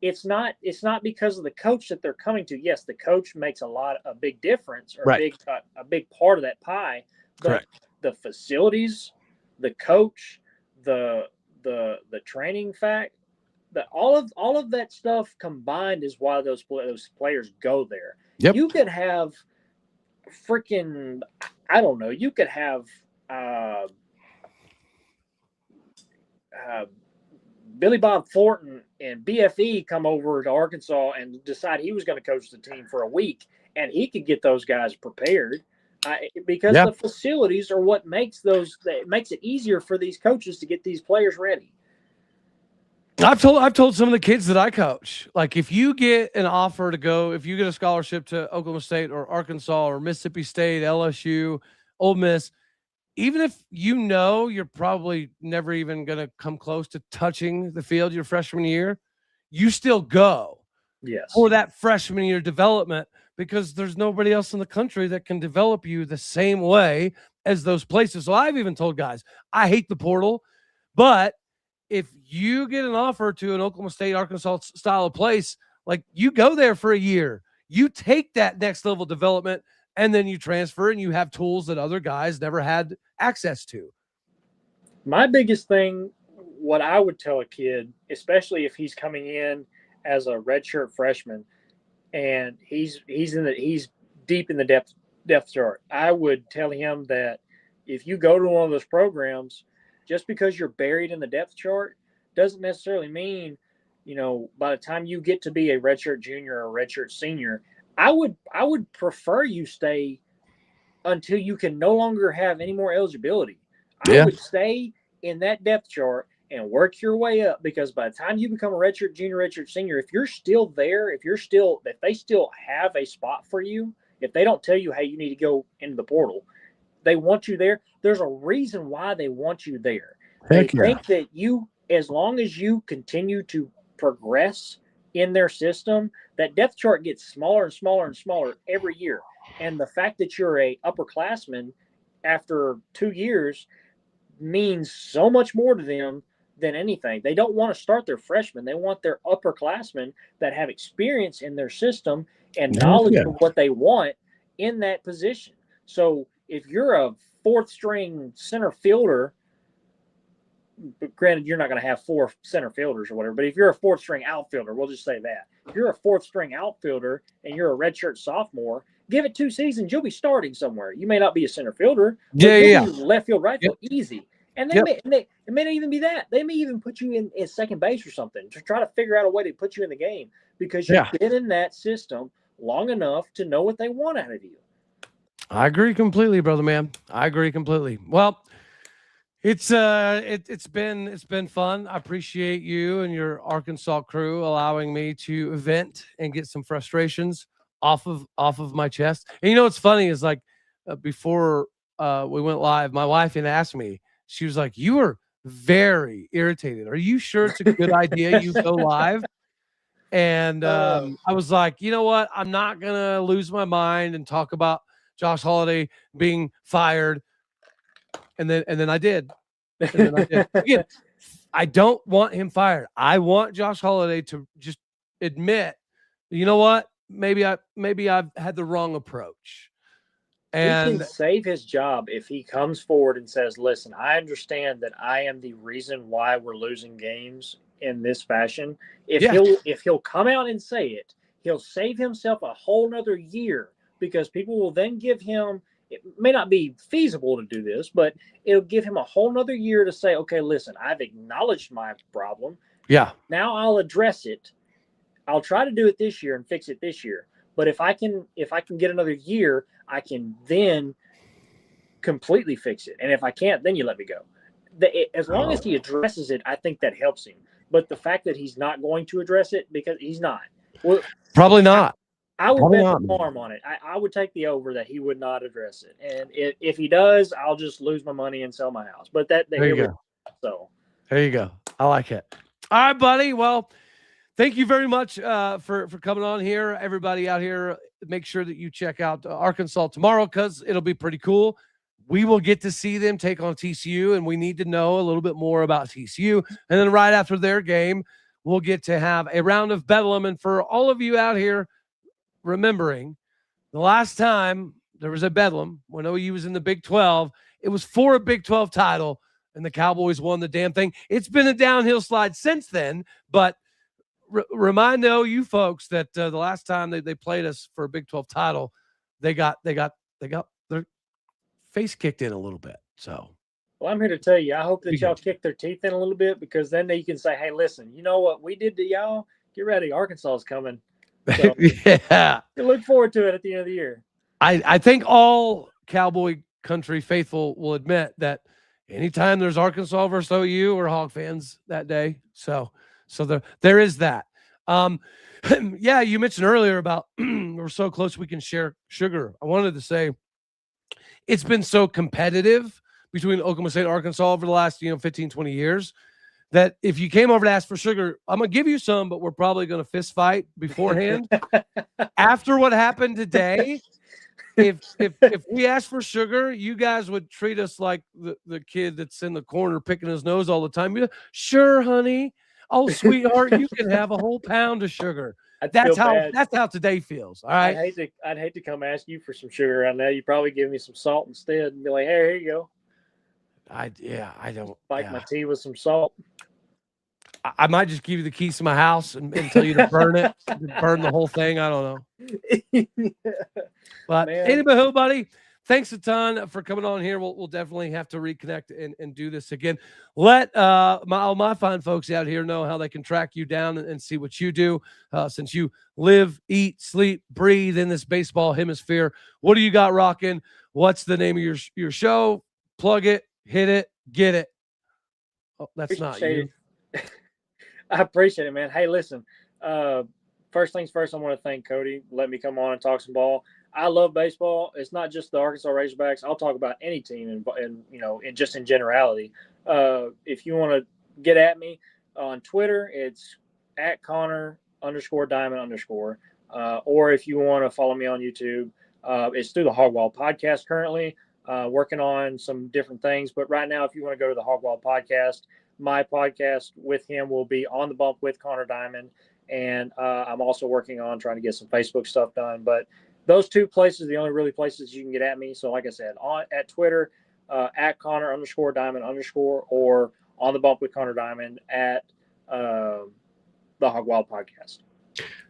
it's not because of the coach that they're coming to. Yes, the coach makes a big difference, or a big part of that pie. But Correct. The facilities, the coach, the training fact, all of that stuff combined is why those players go there. Yep. You could have freaking, I don't know, you could have Billy Bob Thornton and BFE come over to Arkansas and decide he was going to coach the team for a week, and he could get those guys prepared because the facilities are what makes it easier for these coaches to get these players ready. I've told some of the kids that I coach, like, if you get an offer to go, if you get a scholarship to Oklahoma State or Arkansas or Mississippi State, LSU, Ole Miss, even if you're probably never even going to come close to touching the field your freshman year, you still go for that freshman year development, because there's nobody else in the country that can develop you the same way as those places. So I've even told guys, I hate the portal, but if you get an offer to an Oklahoma State, Arkansas style of place, like, you go there for a year, you take that next level development, and then you transfer and you have tools that other guys never had access to. My biggest thing, what I would tell a kid, especially if he's coming in as a redshirt freshman and he's deep in the depth chart, I would tell him that if you go to one of those programs, just because you're buried in the depth chart doesn't necessarily mean, by the time you get to be a redshirt junior or a redshirt senior, I would prefer you stay until you can no longer have any more eligibility. I would stay in that depth chart and work your way up, because by the time you become a redshirt junior, redshirt senior, if you're still there, if they still have a spot for you, if they don't tell you, hey, you need to go into the portal, they want you there. There's a reason why they want you there. They think that as long as you continue to progress in their system, that depth chart gets smaller and smaller and smaller every year. And the fact that you're a upperclassman after 2 years means so much more to them than anything. They don't want to start their freshmen. They want their upperclassmen that have experience in their system and knowledge of what they want in that position. So if you're a 4th string center fielder, but granted, you're not going to have 4 center fielders or whatever, but if you're a 4th string outfielder, we'll just say that. If you're a 4th string outfielder and you're a redshirt sophomore, give it 2 seasons, you'll be starting somewhere. You may not be a center fielder, but you'll be left field, right field, easy. And it may not even be that. They may even put you in second base or something to try to figure out a way to put you in the game, because you've been in that system long enough to know what they want out of you. I agree completely, brother man. I agree completely. Well, It's been fun. I appreciate you and your Arkansas crew allowing me to vent and get some frustrations off of my chest. And you know what's funny is like before we went live, my wife had asked me. She was like, "You were very irritated. Are you sure it's a good idea you go live?" And I was like, you know what? I'm not gonna lose my mind and talk about Josh Holiday being fired. And then I did. And then I did. Again, I don't want him fired. I want Josh Holiday to just admit, you know what? Maybe I've had the wrong approach. And he can save his job if he comes forward and says, "Listen, I understand that I am the reason why we're losing games in this fashion." If he'll come out and say it, he'll save himself a whole nother year, because people will then give him. It may not be feasible to do this, but it'll give him a whole nother year to say, "Okay, listen, I've acknowledged my problem. Yeah. Now I'll address it. I'll try to do it this year and fix it this year. But if I can get another year, I can then completely fix it. And if I can't, then you let me go." As long as he addresses it, I think that helps him. But the fact that he's not going to address it, because he's not. Well, probably not. I would bet the farm on it. I would take the over that he would not address it. And if he does, I'll just lose my money and sell my house. But there you go. So there you go. I like it. All right, buddy. Well, thank you very much for coming on here. Everybody out here, make sure that you check out Arkansas tomorrow, because it'll be pretty cool. We will get to see them take on TCU, and we need to know a little bit more about TCU. And then right after their game, we'll get to have a round of Bedlam. And for all of you out here remembering, the last time there was a Bedlam when OU was in the Big 12, it was for a Big 12 title, and the Cowboys won the damn thing. It's been a downhill slide since then, but remind OU folks that the last time they played us for a Big 12 title, they got their face kicked in a little bit. So, well, I'm here to tell you, I hope that y'all kick their teeth in a little bit, because then you can say, "Hey, listen, you know what we did to y'all? Get ready, Arkansas is coming." So, yeah, you look forward to it at the end of the year. I think all Cowboy country faithful will admit that anytime there's Arkansas versus OU, we're Hog fans that day. So there is that. Yeah, you mentioned earlier about we're so close we can share sugar. I wanted to say it's been so competitive between Oklahoma State and Arkansas over the last 15, 20 years that if you came over to ask for sugar, I'm going to give you some, but we're probably going to fist fight beforehand. After what happened today, if we asked for sugar, you guys would treat us like the kid that's in the corner picking his nose all the time. You're, "Sure, honey. Oh, sweetheart, you can have a whole pound of sugar." That's how today feels. All right. I'd hate to come ask you for some sugar right now. You probably give me some salt instead and be like, "Hey, here you go." I don't spike my tea with some salt. I might just give you the keys to my house and tell you to burn it, burn the whole thing. I don't know. But anyway, buddy, thanks a ton for coming on here. We'll definitely have to reconnect and do this again. Let all my fine folks out here know how they can track you down and see what you do, since you live, eat, sleep, breathe in this baseball hemisphere. What do you got rocking? What's the name of your show? Plug it, hit it, get it. Oh, that's not you. I appreciate it, man. Hey, listen, first things first, I want to thank Cody. Let me come on and talk some ball. I love baseball. It's not just the Arkansas Razorbacks. I'll talk about any team and just in generality. If you want to get at me on Twitter, it's @Connor_Diamond_. Or if you want to follow me on YouTube, it's through the Hogwild Podcast currently, working on some different things. But right now, if you want to go to the Hogwild Podcast, my podcast with him will be On the Bump with Connor Diamond. And I'm also working on trying to get some Facebook stuff done. But those two places are the only really places you can get at me. So like I said, at Twitter, @Connor_Diamond_, or On the Bump with Connor Diamond at the Hogwild Podcast.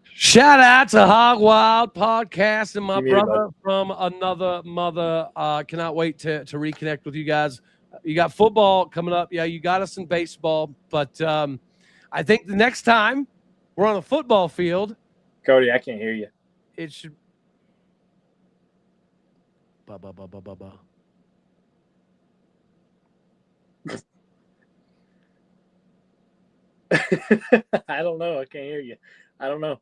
Shout out to Hogwild Podcast and my brother from another mother. Cannot wait to reconnect with you guys. You got football coming up. Yeah, you got us in baseball. But I think the next time we're on a football field. Cody, I can't hear you. It should. I don't know. I can't hear you. I don't know.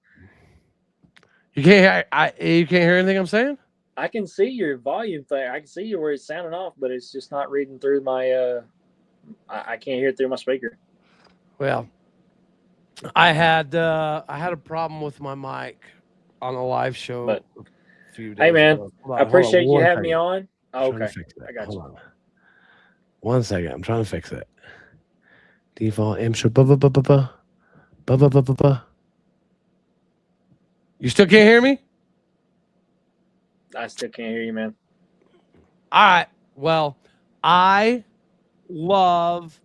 You can't. You can't hear anything I'm saying. I can see your volume thing. I can see you where it's sounding off, but it's just not reading through my. I can't hear it through my speaker. Well, I had a problem with my mic on a live show. But, a few days hey man, ago. I appreciate you having me second. on. Oh, okay, I got you. Hold on. 1 second. I'm trying to fix it. Default image. You still can't hear me? I still can't hear you, man. All right. Well, I love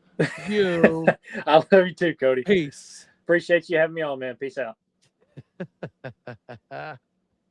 you. I love you too, Cody. Peace. Appreciate you having me on, man. Peace out.